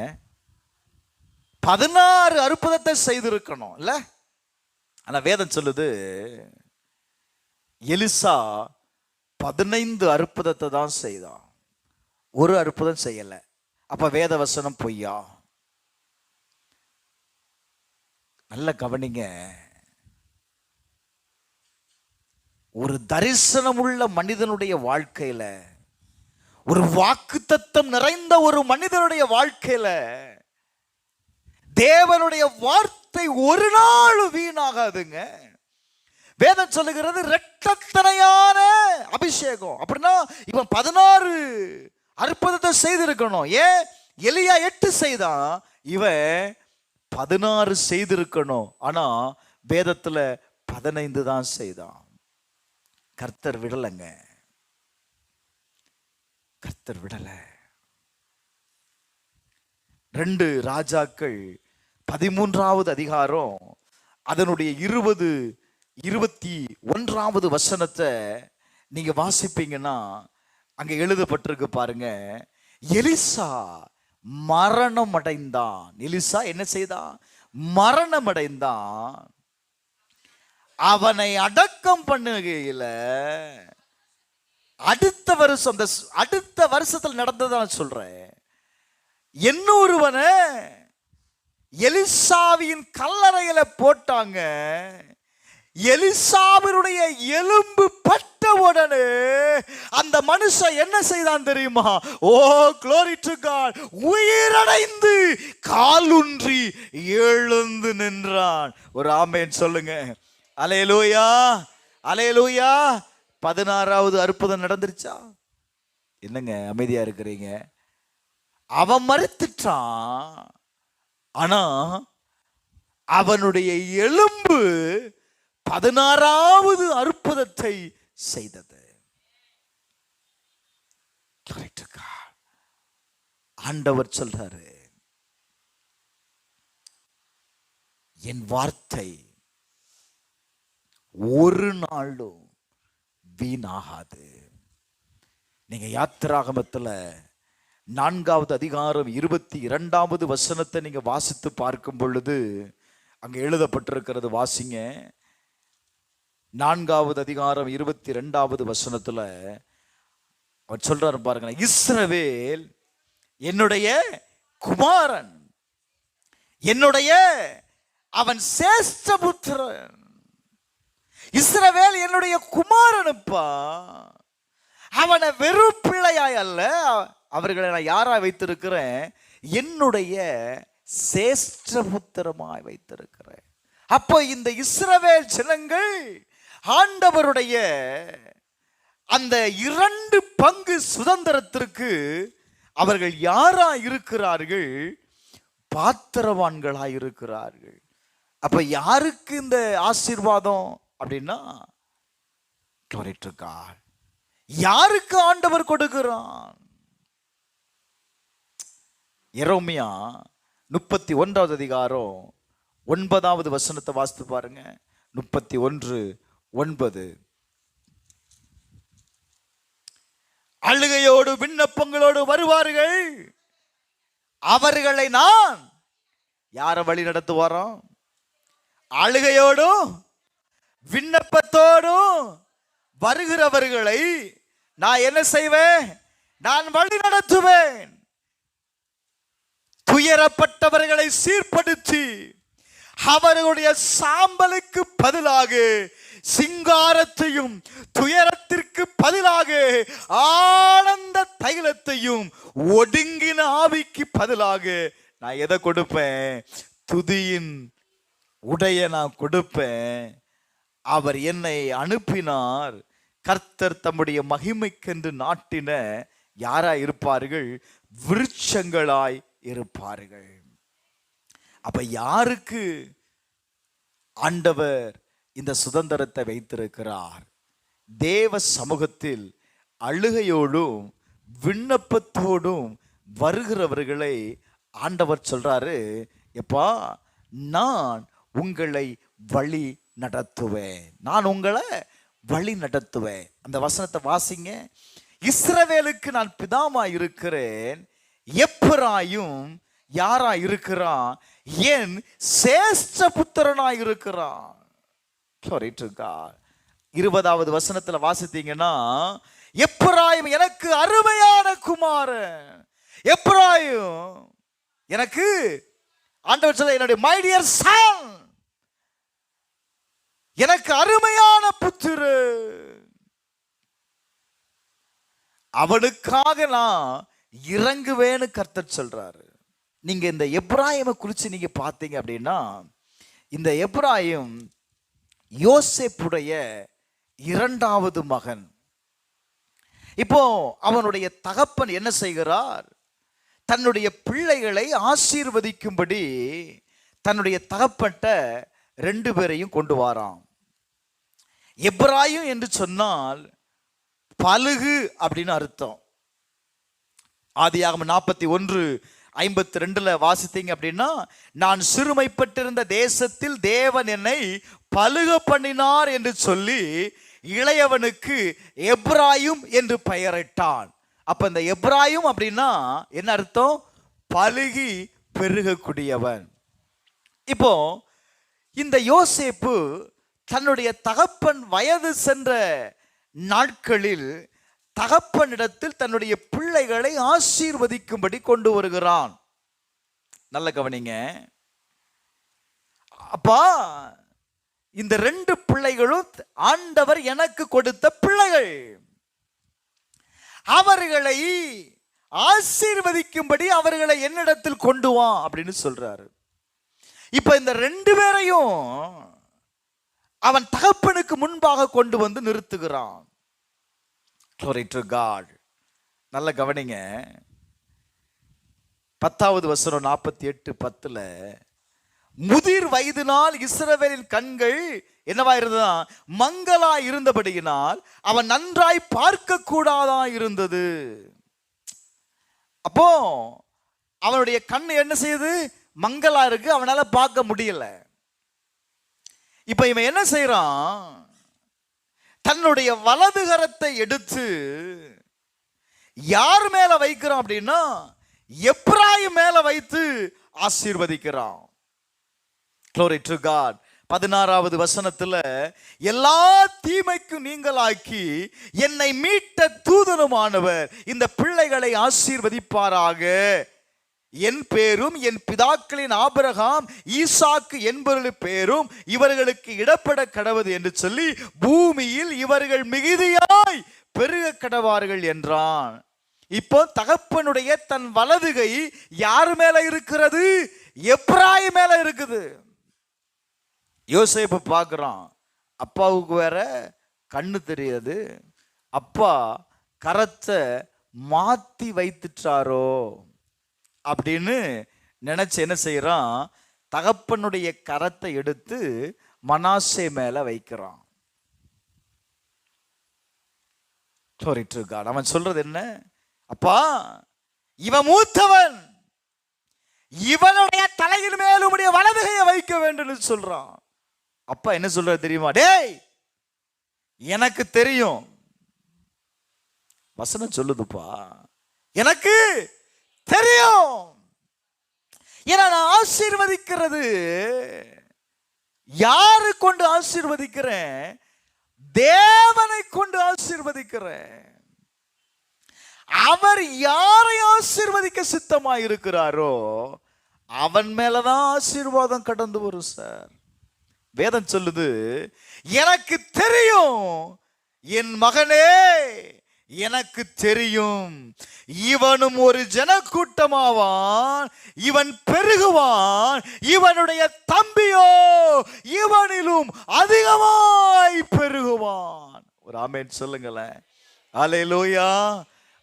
16 அற்புதத்தை செய்திருக்கணும் இல்ல? ஆனா வேதம் சொல்லுது எலிசா 15 அற்புதத்தை தான் செய்தான், ஒரு அற்புதம் செய்யல. அப்ப வேத வசனம் பொய்யா? நல்ல கவனிங்க, ஒரு தரிசனம் உள்ள மனிதனுடைய வாழ்க்கையில, ஒரு வாக்குத்தத்தம் நிறைந்த ஒரு மனிதனுடைய வாழ்க்கையில தேவனுடைய வார்த்தை ஒரு நாள் வீணாகாதுங்க. வேதம் சொல்லுகிறது இரட்டத்தனையான அபிஷேகம். அப்படின்னா இவன் 16 அற்புதத்தை செய்திருக்கணும். ஏன் எலியா 8 செய்தான், இவன் 16 செய்திருக்கணும். ஆனா வேதத்துல 15 தான் செய்தான். கர்த்தர் விடலைங்க, கர்த்தர் விடல. 2 ராஜாக்கள் 13வது அதிகாரம் அதனுடைய 20, 21வது வசனத்தை நீங்க வாசிப்பீங்கன்னா அங்க எழுதப்பட்டிருக்கு பாருங்க, எலிசா மரணம் அடைந்தான். எலிசா என்ன செய்தான்? மரணம் அடைந்தான். அவனை அடக்கம் பண்ணுகையில அடுத்த வருஷம், அடுத்த வருஷத்தில் நடந்ததான் சொல்றேன், இன்னொருவனை எலிசாவின் கல்லறையில போட்டாங்க. எலிசாவினுடைய எலும்பு பட்ட உடனே அந்த மனுஷன் என்ன செய்தான் தெரியுமா? ஓ glory to God, உயிரடைந்து காலுன்றி எழுந்து நின்றான். ஒரு ஆமென் சொல்லுங்க. அல்லேலூயா, அல்லேலூயா. 16வது அற்புதம் நடந்துருச்சா? என்னங்க அமைதியா இருக்கிறீங்க? அவன் மறுத்துட்டான், ஆனா அவனுடைய எலும்பு 16வது அற்புதத்தை செய்தது. ஆண்டவர் சொல்றாரு, என் வார்த்தை ஒரு நாளும் வீணாகாது. நீங்க யாத்திராகமத்துல 4வது அதிகாரம் 22வது வசனத்தை நீங்க வாசித்து பார்க்கும் பொழுது அங்க எழுதப்பட்டிருக்கிறது. வாசிங்க. 4வது அதிகாரம் 22வது வசனத்துல அவர் சொல்றாரு பாருங்க, இஸ்ரவேல் என்னுடைய குமாரன், என்னுடைய அவன் சேஷ்டபுத்திரன். இஸ்ரவேல் என்னுடைய குமாரனுப்பா. அவனை வெறும் பிள்ளையாய் அல்ல, அவர்களை நான் யாரா வைத்திருக்கிறேன்? என்னுடைய சேஷ்டபுத்திரமாய் வைத்திருக்கிறேன். அப்போ இந்த இஸ்ரவேல் ஜனங்கள் ஆண்டவருடைய அந்த 2 பங்கு சுதந்திரத்திற்கு அவர்கள் யாரா இருக்கிறார்கள்? பாத்திரவான்களாய் இருக்கிறார்கள். அப்ப யாருக்கு இந்த ஆசீர்வாதம் அப்படின்னா, glory to God, யாருக்கு ஆண்டவர் கொடுக்கிறான்? எரேமியா 31வது அதிகாரம் 9வது வசனத்தை வாசித்து பாருங்க. 31:9. அழுகையோடு விண்ணப்பங்களோடு வருவார்கள், அவர்களை நான் யார வழி நடத்துவாரோம்? அழுகையோடும் விண்ணப்பத்தோடும் வருகிறவர்களை நான் என்ன செய்வேன்? நான் வழி நடத்துவேன். துயரப்பட்டவர்களை சீர்படுத்தி அவர்களுடைய சாம்பலுக்கு பதிலாக சிங்காரத்தையும், துயரத்திற்கு பதிலாக ஆனந்த தைலத்தையும், ஒடுங்கின ஆவிக்கு பதிலாக நான் எதை கொடுப்பேன்? துதியின் உடைய நான் கொடுப்பேன். அவர் என்னை அனுப்பினார். கர்த்தர் தம்முடைய மகிமைக்கென்று நாட்டின யாரா இருப்பார்கள்? விருட்சங்களாய் இருப்பார்கள். அப்ப யாருக்கு ஆண்டவர் இந்த சுதந்திரத்தை வைத்திருக்கிறார்? தேவ சமூகத்தில் அழுகையோடும் விண்ணப்பத்தோடும் வருகிறவர்களை ஆண்டவர் சொல்றாரு, எப்பா நான் உங்களை வழி நடத்துவேன், நான் உங்களை வழி நடத்துவேன். அந்த வசனத்தை வாசிங்க. இஸ்ரவேலுக்கு நான் பிதாமா இருக்கிறேன், எப்பிராயும் யாரா இருக்கிறான்? என் சேஷ்ட புத்திரனாய் இருக்கிறான். 20வது வசனத்துல வாசித்தீங்கன்னா, எப்பிராயும் எனக்கு அருமையான குமாரன். எப்பிராயும் எனக்கு ஆண்டவர் சொல்ல, என்னுடைய மை டியர் சன், எனக்கு அருமையான புத்திரன், அவனுக்காக நான் இறங்குவேன்னு கர்த்தர் சொல்றாரு. நீங்க இந்த எப்ராயிமை குறித்து நீங்க பார்த்தீங்க அப்படின்னா, இந்த எப்ராயிம் யோசேப்புடைய 2வது மகன். இப்போ அவனுடைய தகப்பன் என்ன செய்கிறார்? தன்னுடைய பிள்ளைகளை ஆசீர்வதிக்கும்படி தன்னுடைய தகப்பன்ட்ட 2 பேரையும் கொண்டு வாராம். எப்ராயிம் என்று சொன்னால் பலுகு அப்படின்னு அர்த்தம். ஆதியாகமம் 41:52 வாசித்தீங்க அப்படின்னா, நான் சிறுமைப்பட்டிருந்த தேசத்தில் தேவன் என்னை பலுக பண்ணினார் என்று சொல்லி இளையவனுக்கு எப்ராயிம் என்று பெயரிட்டான். அப்ப இந்த எப்ராயிம் அப்படின்னா என்ன அர்த்தம்? பலுகி பெருகக்கூடியவன். இப்போ இந்த யோசேப்பு தன்னுடைய தகப்பன் வயது சென்ற நாட்களில் தகப்பனிடத்தில் தன்னுடைய பிள்ளைகளை ஆசீர்வதிக்கும்படி கொண்டு வருகிறான். நல்ல கவனிங்க. அப்பா, இந்த 2 பிள்ளைகளும் ஆண்டவர் எனக்கு கொடுத்த பிள்ளைகள், அவர்களை ஆசீர்வதிக்கும்படி அவர்களை என்னிடத்தில் கொண்டு வா அப்படின்னு சொல்றாரு. இப்ப இந்த 2 பேரையும் அவன் தகப்பனுக்கு முன்பாக கொண்டு வந்து நிறுத்துகிறான். Glory to God. நல்ல கவனிங்க. 10வது வசனம் 48:10, முதிர் வயதினால் இஸ்ரவேலின் கண்கள் என்னவா இருந்ததா, மங்களா இருந்தபடியினால் அவன் நன்றாய் பார்க்க கூடாதா இருந்தது. அப்போ அவனுடைய கண் என்ன செய்யுது, மங்களா இருக்கு, அவனால பார்க்க முடியல. இப்ப இவன் என்ன செய்யறான், தன்னுடைய வலது கரத்தை எடுத்து யார் மேல வைக்கிறான் அப்படின்னா எப்ராயிம் மேல வைத்து ஆசீர்வதிக்கிறான். Glory to God. 16வது வசனத்துல, எல்லா தீமைக்கும் நீங்களாக்கி என்னை மீட்ட தூதனுமானவர் இந்த பிள்ளைகளை ஆசீர்வதிப்பாராக, என் பேரும் என் பிதாக்களின் ஆபிரகாம் ஈசாக்கு என்பவர்கள் பேரும் இவர்களுக்கு இடப்பட கடவது என்று சொல்லி பூமியில் இவர்கள் மிகுதியாய் பெருக கடவார்கள் என்றான். இப்போ தகப்பனுடைய தன் வலதுகை யார் மேல இருக்கிறது, எப்ராயிம் மேல இருக்குது. யோசேப்பு பார்க்குறான், அப்பாவுக்கு வேற கண்ணு தெரியாது, அப்பா கரத்தை மாத்தி வைத்துட்டாரோ அப்படின்னு நினைச்சு என்ன செய்யறான், தகப்பனுடைய கரத்தை எடுத்து மனாசே மேல வைக்கிறான். அவன் சொல்றது என்ன, அப்பா இவன் மூத்தவன், இவனுடைய தலையின் மேல் உம்முடைய வலதுகையை வைக்க வேண்டும் சொல்றான். அப்பா என்ன சொல்ற தெரியுமா, டேய் எனக்கு தெரியும், வசனம் சொல்லுதுப்பா, எனக்கு தெரியும், ஏன்னா நான் ஆசீர்வதிக்கிறது யாரு கொண்டு ஆசீர்வதிக்கிறேன், தேவனை கொண்டு ஆசீர்வதிக்கிறேன். அவர் யாரை ஆசீர்வதிக்க சித்தமாய் இருக்கிறாரோ அவன் மேலதான் ஆசீர்வாதம் கடந்து வரும் சார். வேதம் சொல்லுது, எனக்கு தெரியும் என் மகனே, எனக்கு தெரியும் இவனும் ஒரு ஜனக்கூட்டமாவான், இவன் பெருகுவான், இவனுடைய தம்பியோ இவனிலும் அதிகமாய் பெருகுவான். ஒரு ஆமென் சொல்லுங்களேன். அல்லேலூயா,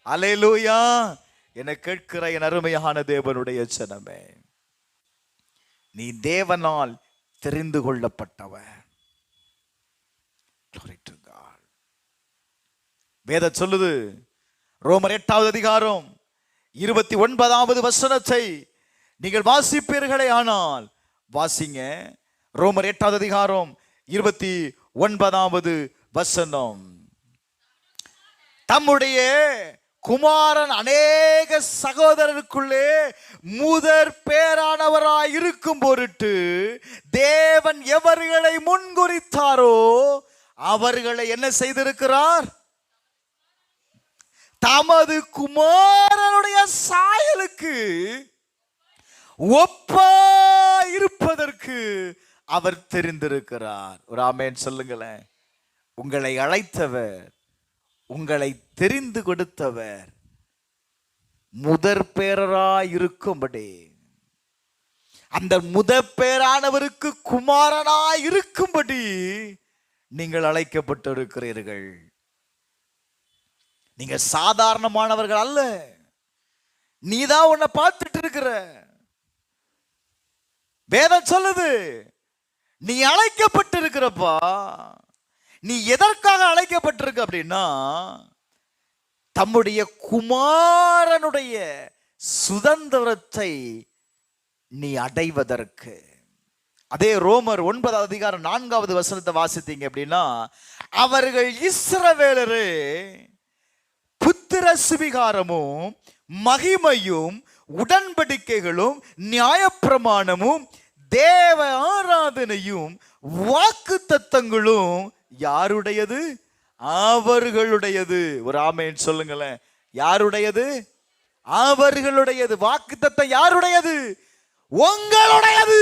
அல்லேலூயா. என கேட்கிற என் அருமையான தேவனுடைய ஜனமே, நீ தேவனால் தெரிந்து கொள்ளப்பட்டவன். வேதம் சொல்லுது, ரோமர் 8வது அதிகாரம் 29வது வசனத்தை நீங்கள் வாசிப்பீர்களே ஆனால் வாசிங்க. ரோமர் 8வது அதிகாரம் 29வது வசனம், தம்முடைய குமாரன் அநேக சகோதரருக்குள்ளே முதற் பேரானவராய் இருக்கும் பொருட்டு தேவன் எவர்களை முன்குறித்தாரோ அவர்களை என்ன செய்திருக்கிறார், தமது குமாரனுடைய சாயலுக்கு ஒப்பாய் இருப்பதற்கு அவர் தெரிந்திருக்கிறார். ஒரு ஆமென் சொல்லுங்களேன். உங்களை அழைத்தவர், உங்களை தெரிந்து கொடுத்தவர் முதற் பேரராய் இருக்கும்படி, அந்த முதற் பேரானவருக்கு குமாரனாய் இருக்கும்படி நீங்கள் அழைக்கப்பட்டிருக்கிறீர்கள். நீங்க சாதாரணமானவர்கள் அல்ல. நீதான் உன்னை பார்த்துட்டு இருக்கிற. வேதம் சொல்லுது, நீ அழைக்கப்பட்டிருக்கிறப்பா. நீ எதற்காக அழைக்கப்பட்டிருக்க அப்படின்னா, தம்முடைய குமாரனுடைய சுதந்திரத்தை நீ அடைவதற்கு. அதே ரோமர் 9வது அதிகாரம் 4வது வசனத்தை வாசித்தீங்க அப்படின்னா, அவர்கள் இஸ்ரவேலரே புத்திர சுவிகாரமும் மகிமையும் உடன்படிக்கைகளும் நியாயப்பிரமாணமும் தேவ ஆராதனையும் வாக்கு தத்தங்களும் யாருடையது, அவர்களுடையது. ஒரு ஆமென் சொல்லுங்களேன். யாருடையது, அவர்களுடையது. வாக்கு தத்தம் யாருடையது, உங்களுடையது.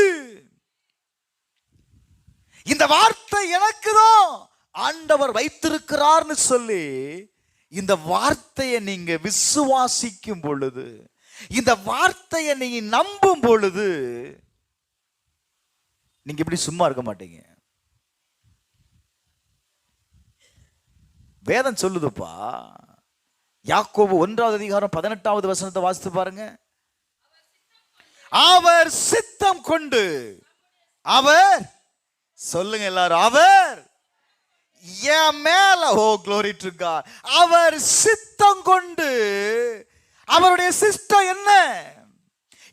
இந்த வார்த்தை எனக்கு தான் ஆண்டவர் வைத்திருக்கிறார்னு சொல்லி இந்த வார்த்தையை நீங்க விசுவாசிக்கும் பொழுது, இந்த வார்த்தையை நீங்க நம்பும் பொழுது, நீங்க இப்படி சும்மா இருக்க மாட்டீங்க. வேதம் சொல்லுதுப்பா, யாக்கோபு 1வது அதிகாரம் 18வது வசனத்தை வாசித்து பாருங்க. அவர் சித்தம் கொண்டு, அவர் சொல்லுங்க எல்லாரும், அவர் என் மேல, ஓ glory to God, அவர் சித்தம் கொண்டு, அவருடைய சித்தம் என்ன?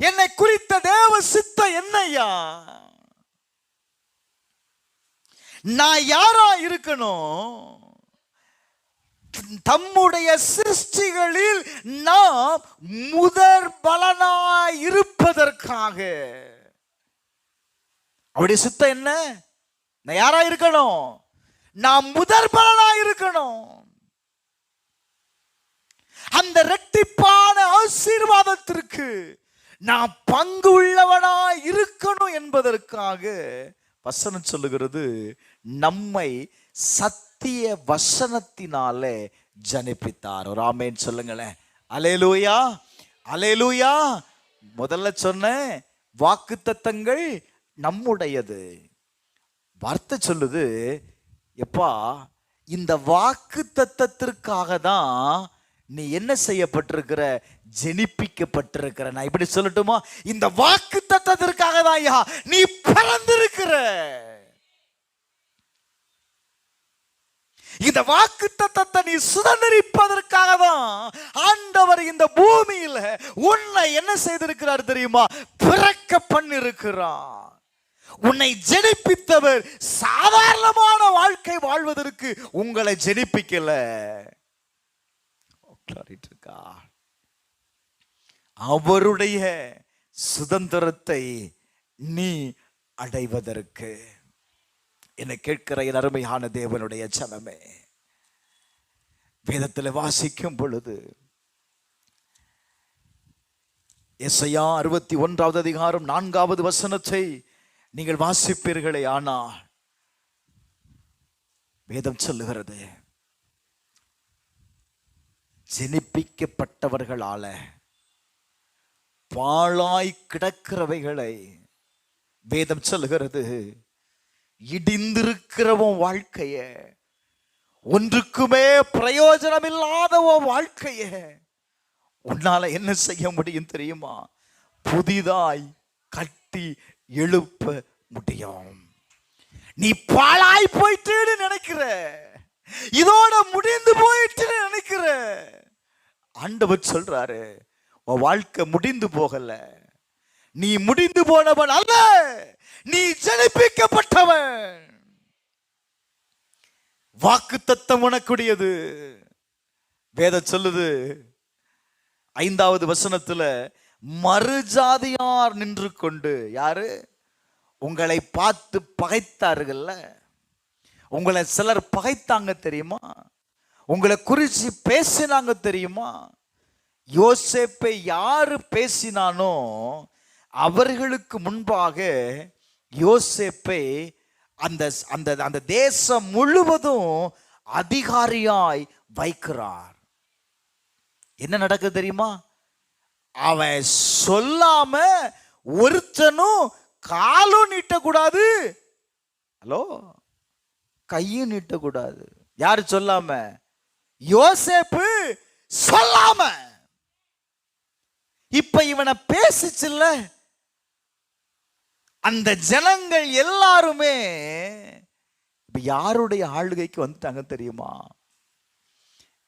என்னை குறித்த தேவ சித்தம் என்னையா? நான் யாரா இருக்கணும்? தம்முடைய சிருஷ்டிகளில் நாம் முதற் பலனாய் இருப்பதற்காக. அவருடைய சித்தம் என்ன? நான் யாரா இருக்கணும்? நான் முதற் பலனாய் இருக்கணும். அந்த இரட்டிப்பான ஆசீர்வாதத்திற்கு நான் பங்கு உள்ளவனாய் இருக்கணும் என்பதற்காக வசனம் சொல்லுகிறது, நம்மை சத்திய வசனத்தினாலே ஜனிப்பித்தார். ஒரு ஆமென் சொல்லுங்களேன். அல்லேலூயா, அல்லேலூயா. முதல்ல சொன்ன வாக்குத்தத்தங்கள் நம்முடையது. வார்த்தை சொல்லுது, எப்பா இந்த வாக்குத்தத்தத்திற்காக தான் நீ என்ன செய்யப்பட்டிருக்கிற? ஜெனிப்பிக்கப்பட்டிருக்கிற. நான் இப்படி சொல்லட்டுமா? இந்த வாக்குத்தத்தத்திற்காக தான் ஐயா நீ பிறந்திருக்கிற. இந்த வாக்குத்தத்தத்தை நீ சுதந்திரிப்பதற்காக தான் ஆண்டவர் இந்த பூமியில உன்னை என்ன செய்திருக்கிறார் தெரியுமா? பிறக்க பண்ணிருக்கிறார். உன்னை ஜெனிப்பித்தவர் சாதாரணமான வாழ்க்கை வாழ்வதற்கு உங்களை ஜெனிப்பிக்கல. அவருடைய சுதந்திரத்தை நீ அடைவதற்கு. என்னை கேட்கிற என் அருமையான தேவனுடைய ஜனமே, வேதத்தில் வாசிக்கும் பொழுது எசையா 61வது அதிகாரம் 4வது வசனத்தை நீங்கள் வாசிப்பீர்களே, ஆனால் வேதம் சொல்லுகிறது, ஜெனிப்பிக்கப்பட்டவர்களால பாழாய் கிடக்கிறவைகளை வேதம் சொல்லுகிறது, இடிந்திருக்கிறவன் வாழ்க்கைய, ஒன்றுக்குமே பிரயோஜனம் இல்லாத வாழ்க்கைய உன்னால என்ன செய்ய முடியும் தெரியுமா? புதிதாய் கட்டி எழுப்ப முடியும். நீ பாழாய் போயிட்டு நினைக்கிற, இதோட முடிந்து போயிட்டு நினைக்கிற, ஆண்டவர் சொல்றாரு, உன் வாழ்க்கை முடிந்து போகல. நீ முடிந்து போனவன் அல்ல, நீ ஜெனிப்பிக்கப்பட்டவன். வாக்குத்தத்தம் உனக்குடையது. வேதம் சொல்லுது 5வது வசனத்துல, மறுஜாதியார் நின்று கொண்டு, யாரு? உங்களை பார்த்து பகைத்தார்கள்ல, உங்களை சிலர் பகைத்தாங்க தெரியுமா? உங்களை குறிச்சு பேசினாங்க தெரியுமா? யோசேப்பை யாரு பேசினானோ அவர்களுக்கு முன்பாக யோசேப்பை அந்த அந்த அந்த தேசம் முழுவதும் அதிகாரியாய் வைக்கிறார். என்ன நடக்குது தெரியுமா? அவன் சொல்லாம ஒருத்தனும் காலும் நீட்டக்கூடாது, ஹலோ கையும் நீட்டக்கூடாது. யாரு சொல்லாம? யோசேப்பு சொல்லாம. இப்ப இவனை பேசிச்சுல்ல, அந்த ஜனங்கள் எல்லாருமே இப்ப யாருடைய ஆளுகைக்கு வந்துட்டாங்க தெரியுமா?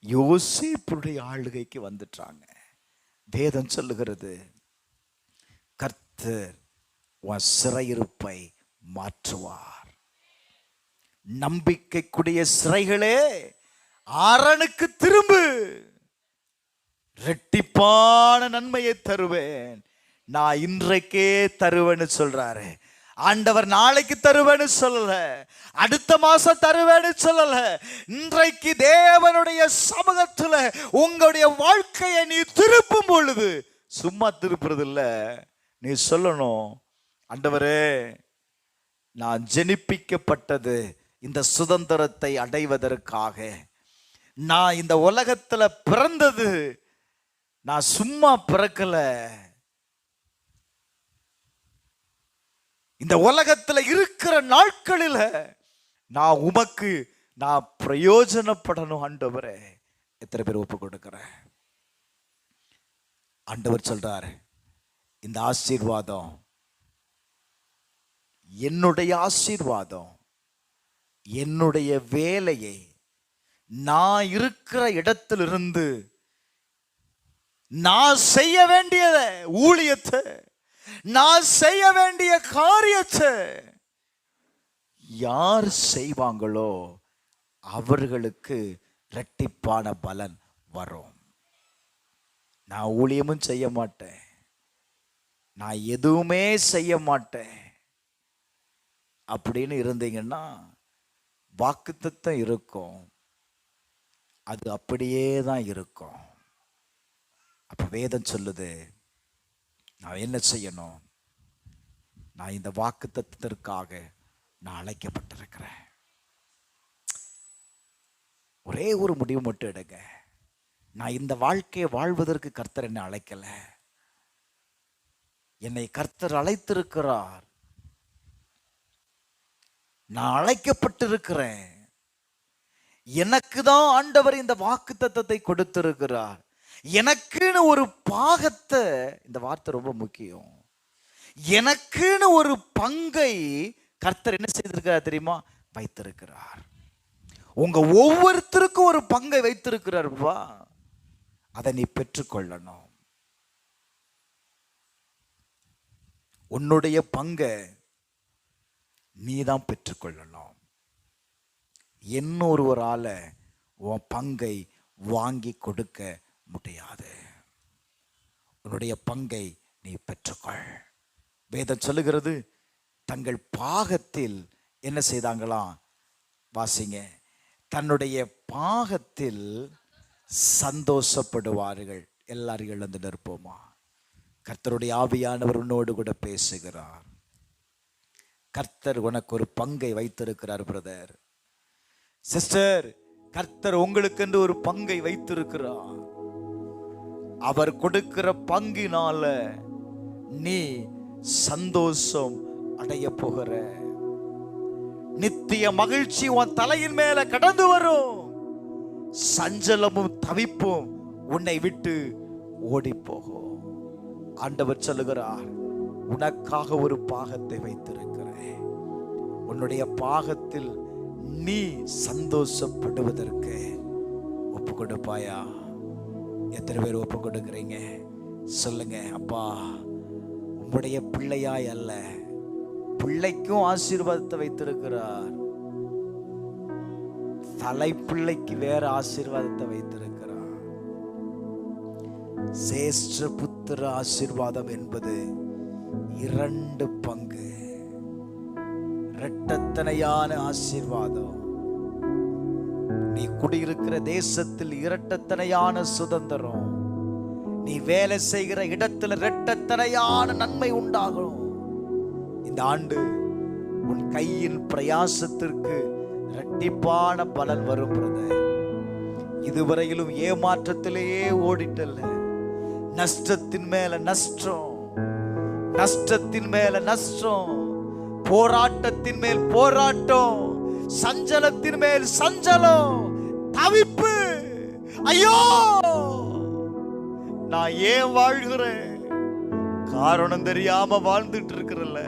யோசேப்புடைய ஆளுகைக்கு வந்துட்டாங்க. வேதம் சொல்லுகிறது, கர்த்தர் உன் சிறையிருப்பை மாற்றுவார். நம்பிக்கைக்குரிய சிறைகளே ஆரனுக்கு திரும்பு, இரட்டிப்பான நன்மையை தருவேன். நான் இன்றைக்கே தருவேன்னு சொல்றாரு ஆண்டவர். நாளைக்கு தருவேன்னு சொல்லல, அடுத்த மாசம் தருவேன்னு சொல்லல. இன்றைக்கு தேவனுடைய சமூகத்துல உங்களுடைய வாழ்க்கையை நீ திருப்பும் பொழுது, சும்மா திருப்புறது இல்ல, நீ சொல்லணும், ஆண்டவரே நான் ஜெனிப்பிக்கப்பட்டது இந்த சுதந்திரத்தை அடைவதற்காக. நான் இந்த உலகத்துல பிறந்தது நான் சும்மா பிறக்கல. இந்த உலகத்துல இருக்கிற நாட்களில் நான் உமக்கு நான் பிரயோஜனப்படணும் ஆண்டவரே. எத்தனை பேர் ஒப்பு கொடுக்கிறேன்? ஆண்டவர் சொல்றாரு, இந்த ஆசீர்வாதம் என்னுடைய ஆசீர்வாதம். என்னுடைய வேலையை நான் இருக்கிற இடத்திலிருந்து நான் செய்ய வேண்டிய ஊழியத்தை, நான் செய்ய வேண்டிய காரியத்தை யார் செய்வாங்களோ அவர்களுக்கு இரட்டிப்பான பலன் வரும். நான் ஊழியமும் செய்ய மாட்டேன், நான் எதுவுமே செய்ய மாட்டேன் அப்படின்னு இருந்தீங்கன்னா வாக்குத்தத்தம் இருக்கும், அது அப்படியே தான் இருக்கும். அப்ப வேதம் சொல்லுது, நான் என்ன செய்யணும்? நான் இந்த வாக்குத்தத்தத்திற்காக நான் அழைக்கப்பட்டிருக்கிறேன். ஒரே ஒரு முடிவு மட்டும் எடுங்க. நான் இந்த வாழ்க்கையை வாழ்வதற்கு கர்த்தர் என்னை அழைக்கல, என்னை கர்த்தர் அழைத்திருக்கிறார். நான் அழைக்கப்பட்டிருக்கிறேன். எனக்கு தான் ஆண்டவர் இந்த வாக்குத்தத்தத்தை கொடுத்திருக்கிறார். எனக்குன்னு ஒரு பாகத்தை, இந்த வார்த்தை ரொம்ப முக்கியம், எனக்குன்னு ஒரு பங்கை கர்த்தர் என்ன செய்திருக்கிறார் தெரியுமா? வைத்திருக்கிறார். உங்க ஒவ்வொருத்தருக்கும் ஒரு பங்கை வைத்திருக்கிறார். அதை நீ பெற்றுக்கொள்ளணும். உன்னுடைய பங்கை நீ தான் பெற்றுக்கொள்ளணும். இன்னொருவரால உன் பங்கை வாங்கி கொடுக்க முடியாது. உன்னுடைய பங்கை நீ பெற்றுக்கொள். வேதம் சொல்லுகிறது, தங்கள் பாகத்தில் என்ன செய்தாங்களாம்? வாசிங்க. தன்னுடைய பாகத்தில் சந்தோஷப்படுவார்கள். எல்லாரும் எழுந்து நிற்போமா? கர்த்தருடைய ஆவியானவர் உன்னோடு கூட பேசுகிறார். கர்த்தர் உனக்கு ஒரு பங்கை வைத்திருக்கிறார். பிரதர், சிஸ்டர், கர்த்தர் உங்களுக்கு என்று ஒரு பங்கை வைத்திருக்கிறார். அவர் கொடுக்கிற பங்கினால நீ சந்தோஷம் அடைய போகிற. நித்திய மகிழ்ச்சி உன் தலையின் மேல கடந்து வரும். சஞ்சலமும் தவிப்பும் உன்னை விட்டு ஓடி போகும். ஆண்டவர் சொல்லுகிறார், உனக்காக ஒரு பாகத்தை வைத்திருக்கிறேன். உன்னுடைய பாகத்தில் நீ சந்தோஷப்படுவதற்கு ஒப்பு கொடுப்பாயா? எத்தனை பேர் ஒப்பு கொடுக்கிறீங்க? சொல்லுங்க. அப்பா, உம்முடைய பிள்ளையாய் அல்ல, பிள்ளைக்கும் ஆசீர்வாதத்தை வைத்திருக்கிறார். தலை பிள்ளைக்கு வேற ஆசீர்வாதத்தை வைத்திருக்கிறார். சேஷ்ட புத்திர ஆசீர்வாதம் என்பது 2 பங்கு, இரட்டத்தனையான ஆசீர்வாதம். நீ குடியிருக்கிற தேசத்தில் இரட்டத்தனையான சுதந்திரம். நீ வேலை செய்கிற இடத்துல இரட்டத்தனையான நன்மை உண்டாகும். இந்த ஆண்டு உன் கையின் பிரயாசத்திற்கு இரட்டிப்பான பலன் வரும். இதுவரையிலும் ஏமாற்றத்திலேயே ஓடிட்டல்ல, நஷ்டத்தின் மேல நஷ்டம், நஷ்டத்தின் மேல நஷ்டம், போராட்டத்தின் மேல் போராட்டம், சஞ்சலத்தின் மேல் சஞ்சலம், தவிப்பு. ஐயோ, நான் ஏன் வாழ்கிறேன்? காரணம் தெரியாம வாழ்ந்துட்டு இருக்கிறல்ல.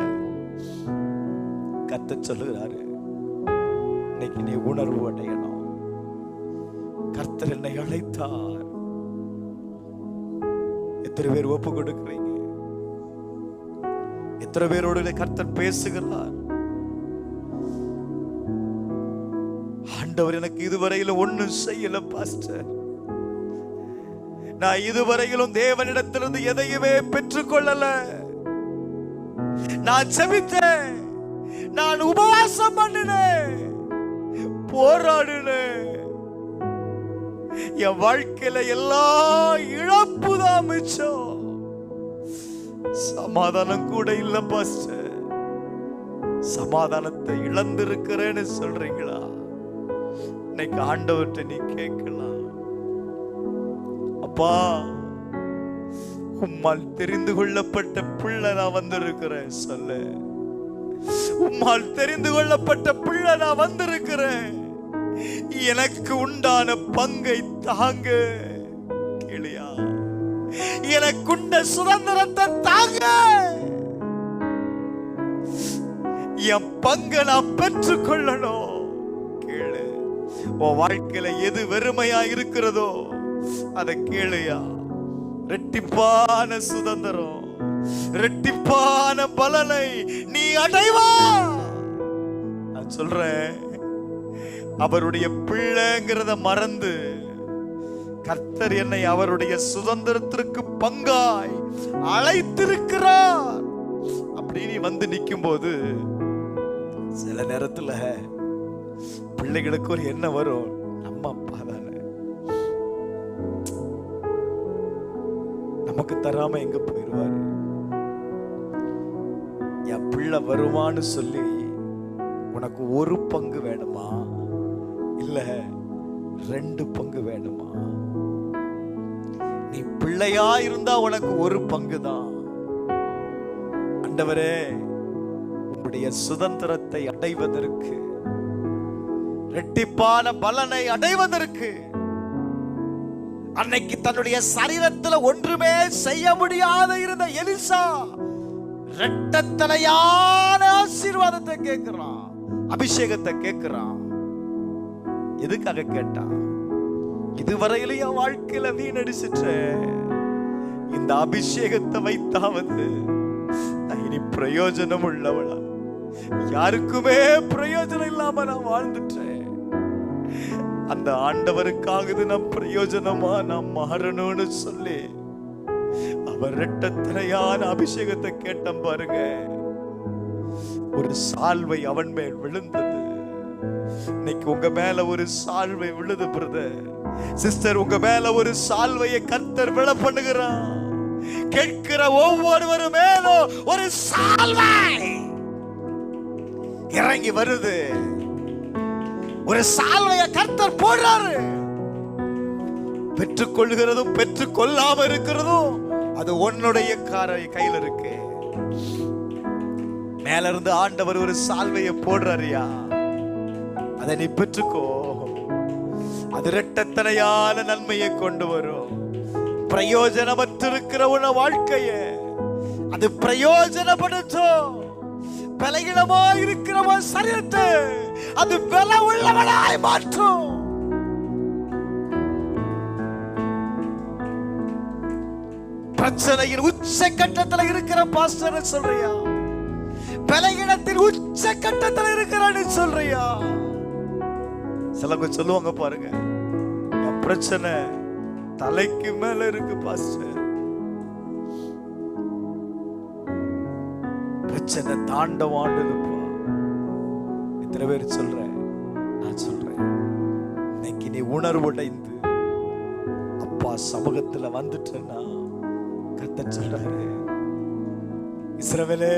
கர்த்தர் சொல்லுகிறாரு, இன்னைக்கு நீ உணர்வு அடையணும். கர்த்தர் என்னை அழைத்தார். எத்தனை பேர் ஒப்பு கொடுக்கிறீங்க? எத்தனை பேரோடு கர்த்தர் பேசுகிறார்? ஆண்டவர் எனக்கு இதுவரையிலும் ஒன்னும் செய்யல பாஸ்டர். நான் இதுவரையிலும் தேவனிடத்திலிருந்து எதையுமே பெற்றுக்கொள்ளல. நான் ஜெபித்தேன், நான் உபவாசம் பண்ணினேன், போராடினேன். என் வாழ்க்கையில எல்லா இழப்பு தான் மிச்சம். சமாதானம் கூட இல்ல பாஸ்டர், சமாதானத்தை இழந்திருக்கிறேன்னு சொல்றீங்களா? இன்னைக்கு ஆண்டவர்கிட்ட நீ கேட்கலாம். அப்பா, உம்மால் தெரிந்து கொள்ளப்பட்ட பிள்ளை நான் வந்திருக்கிறேன் சொல்ல. உம்மால் தெரிந்து கொள்ளப்பட்ட பிள்ளை நான் வந்திருக்கிறேன். எனக்கு உண்டான பங்கை தாங்க. கேளியா? எனக்குண்ட சுதந்திரத்தை தாங்க. என் பங்கை நான் பெற்றுக் கொள்ளணும். கேளு. உன் வாழ்க்கையில எது வெறுமையா இருக்கிறதோ அதை கேளுயா. ரெட்டிப்பான சுதந்திரம், ரெட்டிப்பான பலனை நீ அடைவா. நான் சொல்றேன், அவருடைய பிள்ளைங்கிறத மறந்து கர்த்தர் என்னை அவருடைய சுதந்திரத்திற்கு பங்காய் அழைத்திருக்கிறார் அப்படின்னு வந்து நிற்கும் போது சில நேரத்துல பிள்ளைகளுக்கு ஒரு என்ன வரும், நம்ம அப்பா தானே நமக்கு தராம எங்க போயிடுவாரு, என் பிள்ளை வருவான்னு சொல்லி உனக்கு ஒரு பங்கு வேணுமா இல்ல 2 பங்கு வேணுமா? நீ பிள்ளையா இருந்தா உனக்கு ஒரு பங்கு தான். ஆண்டவரே, உம்முடைய சுதந்திரத்தை அடைவதற்கு, இரட்டிப்பான பலனை அடைவதற்கு, அன்னைக்கு தன்னுடைய சரீரத்தில் ஒன்றுமே செய்ய முடியாத இருந்த எலிசா இரட்டத்தலையான ஆசீர்வாதத்தை கேட்கிறான், அபிஷேகத்தை கேட்கிறான். எதுக்காக கேட்டான்? இதுவரையில என் வாழ்க்கையில வீணடிச்சிட்ட இந்த அபிஷேகத்தை வைத்தாவது இனி பிரயோஜனம் உள்ளவளா, யாருக்குமே பிரயோஜனம் இல்லாம நான் வாழ்ந்துட்டேன். அந்த ஆண்டவருக்காக நான் பிரயோஜனமா நான் மாறணும்னு சொல்லி அவர் இரட்டத்தலையான அபிஷேகத்தை கேட்டான் பாருங்க. ஒரு சால்வை அவன் மேல் விழுந்தது. இன்னைக்கு உங்க மேல ஒரு சால்வை விழுது பிரதர், சிஸ்டர். உங்க மேல ஒரு சால்வையை கர்த்தர் விழ பண்ணுகிறான். கேட்கிற ஒவ்வொருவரும் மேலும் ஒரு சால்வை இறங்கி வருது. ஒரு சால்வையை கர்த்தர் போடுறாரு. பெற்றுக்கொள்கிறதும் பெற்றுக்கொள்ளாம இருக்கிறதும் அது உன்னுடைய கையில இருக்கு. மேல இருந்து ஆண்டவர் ஒரு சால்வையை போடுறாரியா, அதை நீ பெற்றுக்கோ. அது இரட்டத்தனையான நன்மையை கொண்டு வரும். பிரயோஜனமற்றிருக்கிற உன வாழ்க்கைய அது பிரயோஜனப்படுத்தும். பலகீனமா இருக்கிறவன் சரீரத்தை அது பல உள்ளவனாய் மாற்றும். பிரச்சனையின் உச்ச கட்டத்தில் இருக்கிற பாஸ்டர் சொல்றியா, பலகீனத்தின் உச்ச கட்டத்தில் இருக்கிறான்னு சொல்றியா? சிலவங்க சொல்லுவாங்க பாருங்க, என் பிரச்சனை தலைக்கு மேல இருக்கு பாஸ்டர், பிரச்சனை தாண்டவாண்டுதுப்பா. எத்தனை பேர் சொல்ற? நான் சொல்றேன், இன்னைக்கு நீ உணர்வுடைந்து அப்பா சமூகத்துல வந்துட்டேன்னா கர்த்தர் சொல்றாரு, இஸ்ரவேலே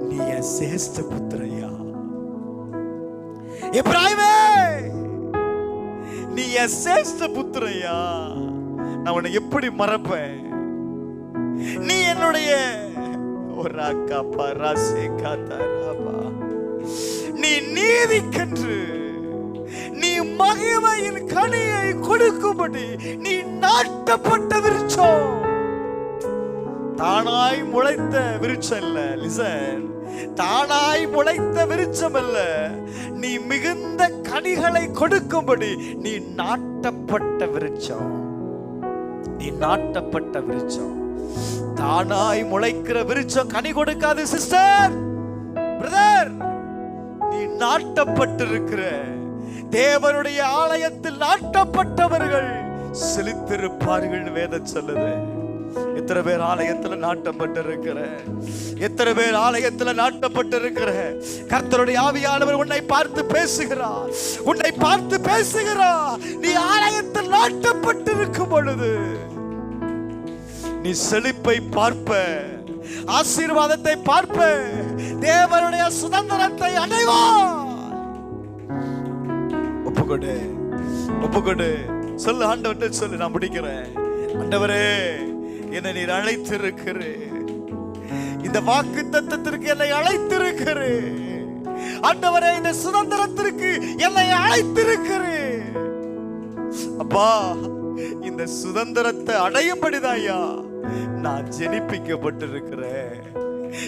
நீ என் சேஷ்ட புத்திரையா, இப்ராஹிமே நீ என் சேஷ்ட புத்திரையா, நான் உன்னை எப்படி மறப்பேன்? நீ என்னுடைய நீ நீதிக்கென்று நீ மகிமையின் கனியை கொடுக்கும்படி நீ நாட்டப்பட்ட விருட்சம். தானாய் முளைத்த விருட்சம் இல்ல, லிசன், தானாய் முளைத்த விருட்சம் அல்ல, நீ மிகுந்த கனிகளை கொடுக்கும்படி நீ நாட்டப்பட்ட விருட்சம். நீ நாட்டப்பட்ட விருட்சம். தானாய் முளைக்கிற விருட்சம் கனி கொடுக்காது சிஸ்டர், பிரதர். நீ நாட்டப்பட்டிருக்கிற தேவனுடைய ஆலயத்தில் நாட்டப்பட்டவர்கள் செழித்திருப்பார்கள் வேதம் சொல்லுது. எத்தனை பேர் ஆலயத்துல நாட்டப்பட்டிருக்கிற? எத்தனை பேர் ஆலயத்துல நாட்டப்பட்டிருக்கிற? கர்த்தருடைய ஆவியானவர் உன்னை பார்த்து பேசுகிறார், உன்னை பார்த்து பேசுகிறார். நீ ஆலயத்தில் நாட்டப்பட்டிருக்கும் பொழுது நீ செழிப்பை பார்ப்ப, ஆசீர்வாதத்தை பார்ப்பேன், தேவனுடைய சுதந்திரத்தை அடைவான். ஒப்புக்கொடு, ஒப்புக்கொடு. சொல்லு, ஆண்டவர்கிட்ட சொல்லு. நான் முடிக்கிறேன். ஆண்டவரே, என்னை நீர் அழைத்திருக்கிறேன், இந்த வாக்கு தத்தத்திற்கு என்னை அழைத்திருக்கிறேன். ஆண்டவரே, இந்த சுதந்திரத்திற்கு என்னை அழைத்திருக்கிறேன். அப்பா, இந்த சுதந்திரத்தை அடையும்படிதாயா நான் ஜெனிப்பிக்கப்பட்டிருக்கிறேன்.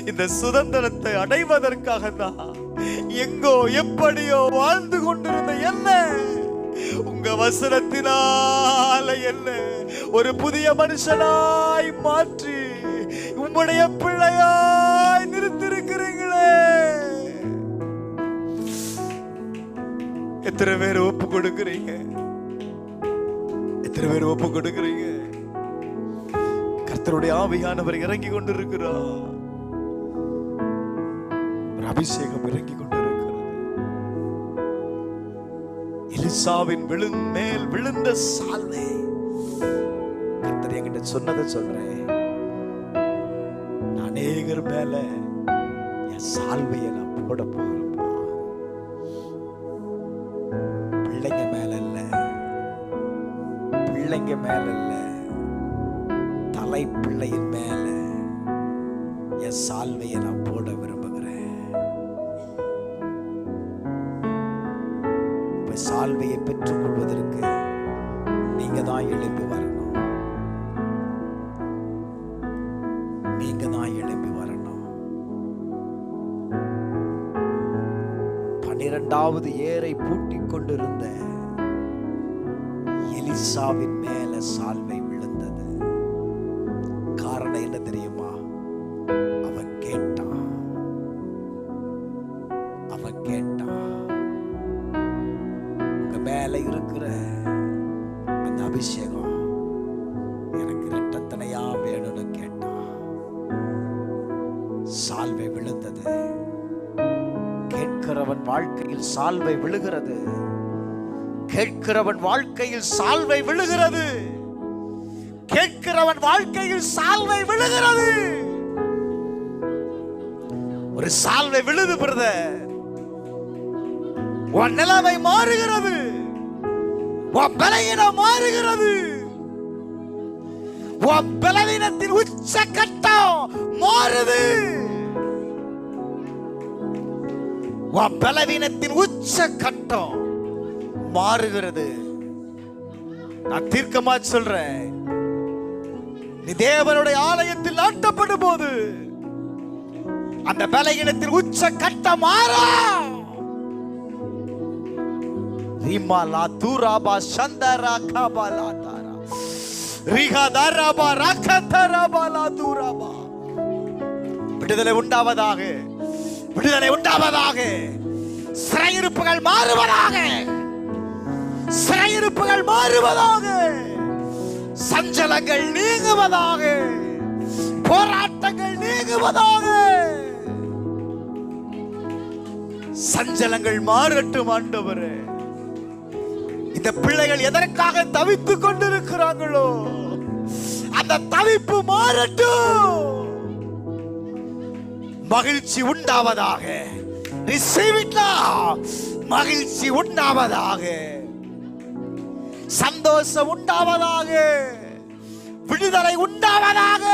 இந்த சுதந்திரத்தை அடைவதற்காக தான் எங்கோ எப்படியோ வாழ்ந்து கொண்டிருந்த என்ன உங்க வசனத்தினால என்ன ஒரு புதிய மனுஷனாய் மாற்றி உம்முடைய பிள்ளையாய் நிறுத்திருக்கிறீங்களே. எத்தனை பேர் ஒப்பு கொடுக்கிறீங்க? எத்தனை பேர் ஒப்பு கொடுக்கிறீங்க? கர்த்தருடைய ஆவியானவர் இறங்கி கொண்டிருக்கிறார். ஒரு அபிஷேகம் இறங்கி கொண்டிருக்கிறது. எலிசாவின் மேல் விழுந்த சால்வை கர்த்தர் என்கிட்ட சொன்னதை சொல்றேன். அநேகர் மேல என் சால்வையை நான் போட போகிறேன்ப்பா. பிள்ளைங்க மேல இல்ல, பிள்ளைங்க மேல இல்ல, தலை பிள்ளையின் மேல என் சால்வையை நான் போட விரும்புகிறேன். இப்ப சால்வையை பெற்றுக் கொள்வதற்கு நீங்க தான் எழுப்பி வரணும். நீங்க தான் எழுப்பி வரணும். 12வது ஏரை பூட்டிக் கொண்டிருந்த எலிசாவின் மேல சால்வை விழுந்தது. காரணம் என்ன தெரியுமா? அவன் கேட்டான். அவன் கேட்டான், உங்க மேல இருக்கிற அந்த அபிஷேகம் எனக்கு இரட்டத்தனையா வேணும்னு கேட்டான். சால்வை விழுந்தது. கேட்கிறவன் வாழ்க்கையில் சால்வை விழுகிறது. கேட்கிறவன் வாழ்க்கையில் சால்வை விழுகிறது. கேட்கிறவன் வாழ்க்கையில் சால்வை விழுகிறது. ஒரு சால்வை விழுது பிரதர், உன் நிலைமை மாறுகிறது. உன் பலவீனம் மாறுகிறது. உன் பலவீனத்தின் உச்ச கட்டம் மாறுது. உன் பலவீனத்தின் உச்ச கட்டம் மாறுகிறது. நான் தீர்க்கமா சொல்றேன், நீ தேவனுடைய ஆலயத்தில் நாட்டப்படும் போது அந்த பலவீனத்தின் உச்ச கட்டம் மாறும். ரிமாலா தூராபா சந்தரா கபாலா தாரா ரிகாதாராபா ரகதராபாலா தூராபா. விடுதலை உண்டாவதாக, விடுதலை உண்டாவதாக. சிறையிருப்புகள் மாறுவதாக, சிறையிருப்புகள் மாறுவதாக. சஞ்சலங்கள் நீங்குவதாக, போராட்டங்கள் நீங்குவதாக. சஞ்சலங்கள் மாறட்டும் ஆண்டவரே. இந்த பிள்ளைகள் எதற்காக தவித்துக் கொண்டிருக்கிறாங்களோ அந்த தவிப்பு மாறட்டும். மகிழ்ச்சி உண்டாவதாக. Receive it now. மகிழ்ச்சி உண்டாவதாக, சந்தோஷம் உண்டாவதாக, விடுதலை உண்டாவதாக,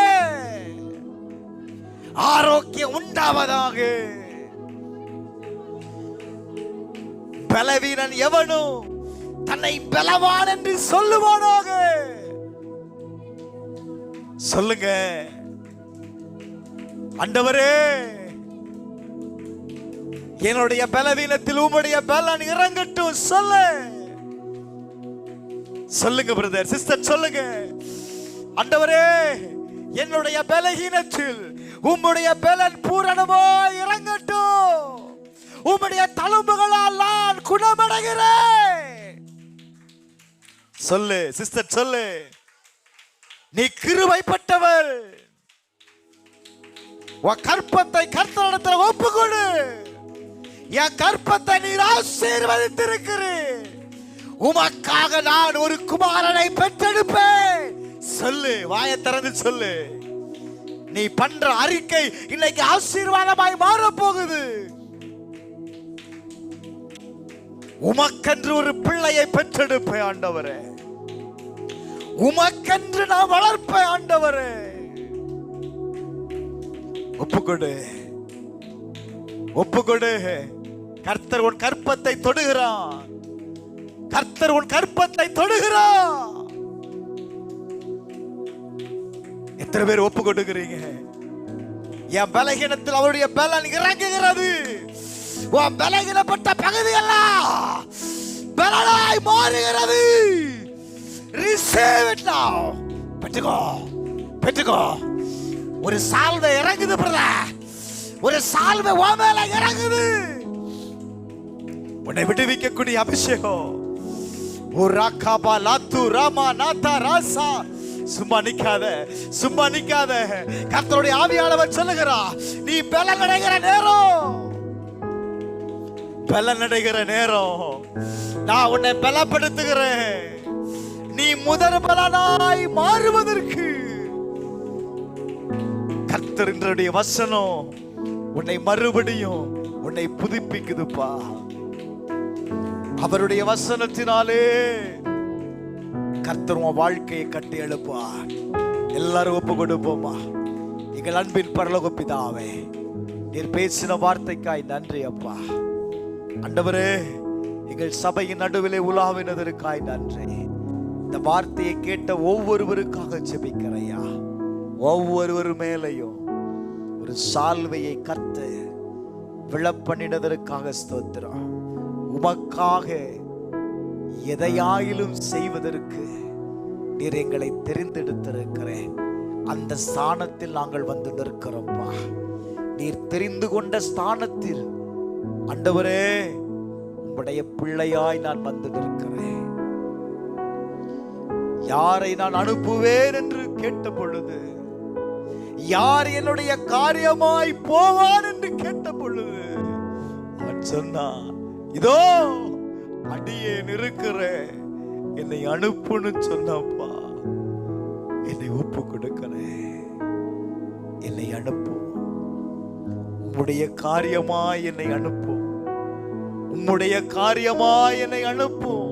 ஆரோக்கியம் உண்டாவதாக. பலவீனன் எவனும் தன்னை பலவான் என்று சொல்லுவானாக. சொல்லுங்க, ஆண்டவரே, என்னுடைய பலவீனத்தில் உம்முடைய பலன் இறங்கட்டும். சொல்லுங்க பிரதர், சிஸ்டர், சொல்லுங்க. ஆண்டவரே, என்னுடைய பலவீனத்தில் உம்முடைய பலன் பூரணமாய் இறங்கட்டும். உம்முடைய தழும்புகளால் நான் குணமடைகிறேன். சொல்லு சிஸ்டர், சொல்லு. நீ கிருபைப்பட்டவர். உன் கற்பத்தை கர்த்தரிடத்தில் ஒப்புக்கொடு. என் கற்பத்தை நீர் ஆசீர்வதித்திருக்கிறீர். உமக்காக நான் ஒரு குமாரனை பெற்றெடுப்பேன். சொல்லு, வாயை திறந்து சொல்லு. நீ பண்ற அறிக்கை இன்னைக்கு ஆசீர்வாதமாய் மாற போகுது. உமக்கென்று ஒரு பிள்ளையை பெற்றெடுப்பேன் ஆண்டவரே, உமக்கென்று நான் வளர்ப்பேன் ஆண்டவரே. ஒப்புக்கொடு, ஒப்புக்கொடு. கர்த்தர் உன் கற்பத்தை தொடுகிறார், கர்த்தர் உன் கற்பத்தை தொடுகிறார். எத்தனை பேர் ஒப்பு கொடுக்கிறீங்க? என் பலகீனத்தில் அவருடைய பலன் இறங்குகிறது. உன் பலகீனப்பட்ட பகுதியெல்லாம் பலனாய் மாறுகிறது. Receive it now. பெற்றுக்கோ, பெற்றுக்கோ. ஒரு சால்வை இறங்குது பிரதர், ஒரு சால்வை உன் மேல இறங்குது. உன்னை விடுவிக்கக்கூடிய அபிஷேகம். ஒரு ராகாபா லாத்து ராமா நாதா ராசா. சும்மா நிக்காத, சும்மா நிக்காத. கர்த்தருடைய ஆவியானவர் சொல்லுகிறார், நீ பலனடைகிற நேரம், பலனடைகிற நேரம். நான் உன்னை பலப்படுத்துகிறேன். நீ முதல் பலனாய் மாறுவதற்கு கர்த்தருடைய வசனம் உன்னை மறுபடியும் உன்னை புதுப்பிக்குதுப்பா. அவருடைய வசனத்தினாலே கர்த்தர் உன் வாழ்க்கையை கட்டி எழுப்பார். எல்லாரும் ஒப்பு கொடுப்போமா? எங்கள் அன்பின் பரலோக பிதாவே, நீர் பேசின வார்த்தைக்காய் நன்றி அப்பா. ஆண்டவரே, எங்கள் சபையின் நடுவிலே உலாவினதற்காய் நன்றி. இந்த வார்த்தையை கேட்ட ஒவ்வொருவருக்காக ஜெபிக்கிறையா. ஒவ்வொருவர் மேலையும் ஒரு சால்வையை கர்த்த விழப்பண்ணினதற்காக ஸ்தோத்திரம். உமக்காக எதையாயிலும் செய்வதற்கு நீர் எங்களை தெரிந்தெடுத்திருக்கிறேன். அந்த ஸ்தானத்தில் நாங்கள் வந்து நிற்கிறோம்ப்பா. நீர் தெரிந்து கொண்ட ஸ்தானத்தில் ஆண்டவரே, உம்முடைய பிள்ளையாய் நான் வந்து நிற்கிறேன். யாரை நான் அனுப்புவேன் என்று கேட்ட பொழுது, யார் என்னுடைய காரியமாய் போவான் என்று கேட்ட பொழுது அவன் சொன்னான், இதோ அடியேன் இருக்கிறேன், என்னை அனுப்புன்னு சொன்னப்பா. என்னை ஒப்பு கொடுக்கிறேன், என்னை அனுப்பும். உம்முடைய காரியமாய் என்னை அனுப்பும், உம்முடைய காரியமாய் என்னை அனுப்பும்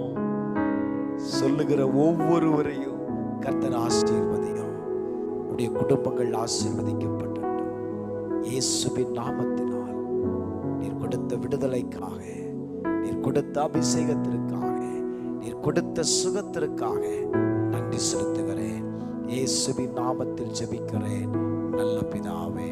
சொல்லுகிற ஒவ்வொருவரையும் கர்த்தர் ஆசீர்வதியும். உடைய குடும்பங்கள் ஆசீர்வதிக்கப்படட்டும். இயேசுவின் நாமத்தினால் நீர் கொடுத்த விடுதலைக்காக, நீர் கொடுத்த அபிஷேகத்திற்காக, நீர் கொடுத்த சுகத்திற்காக நன்றி செலுத்துகிறேன். இயேசுவின் நாமத்தில் ஜெபிக்கிறேன் நல்ல பிதாவே.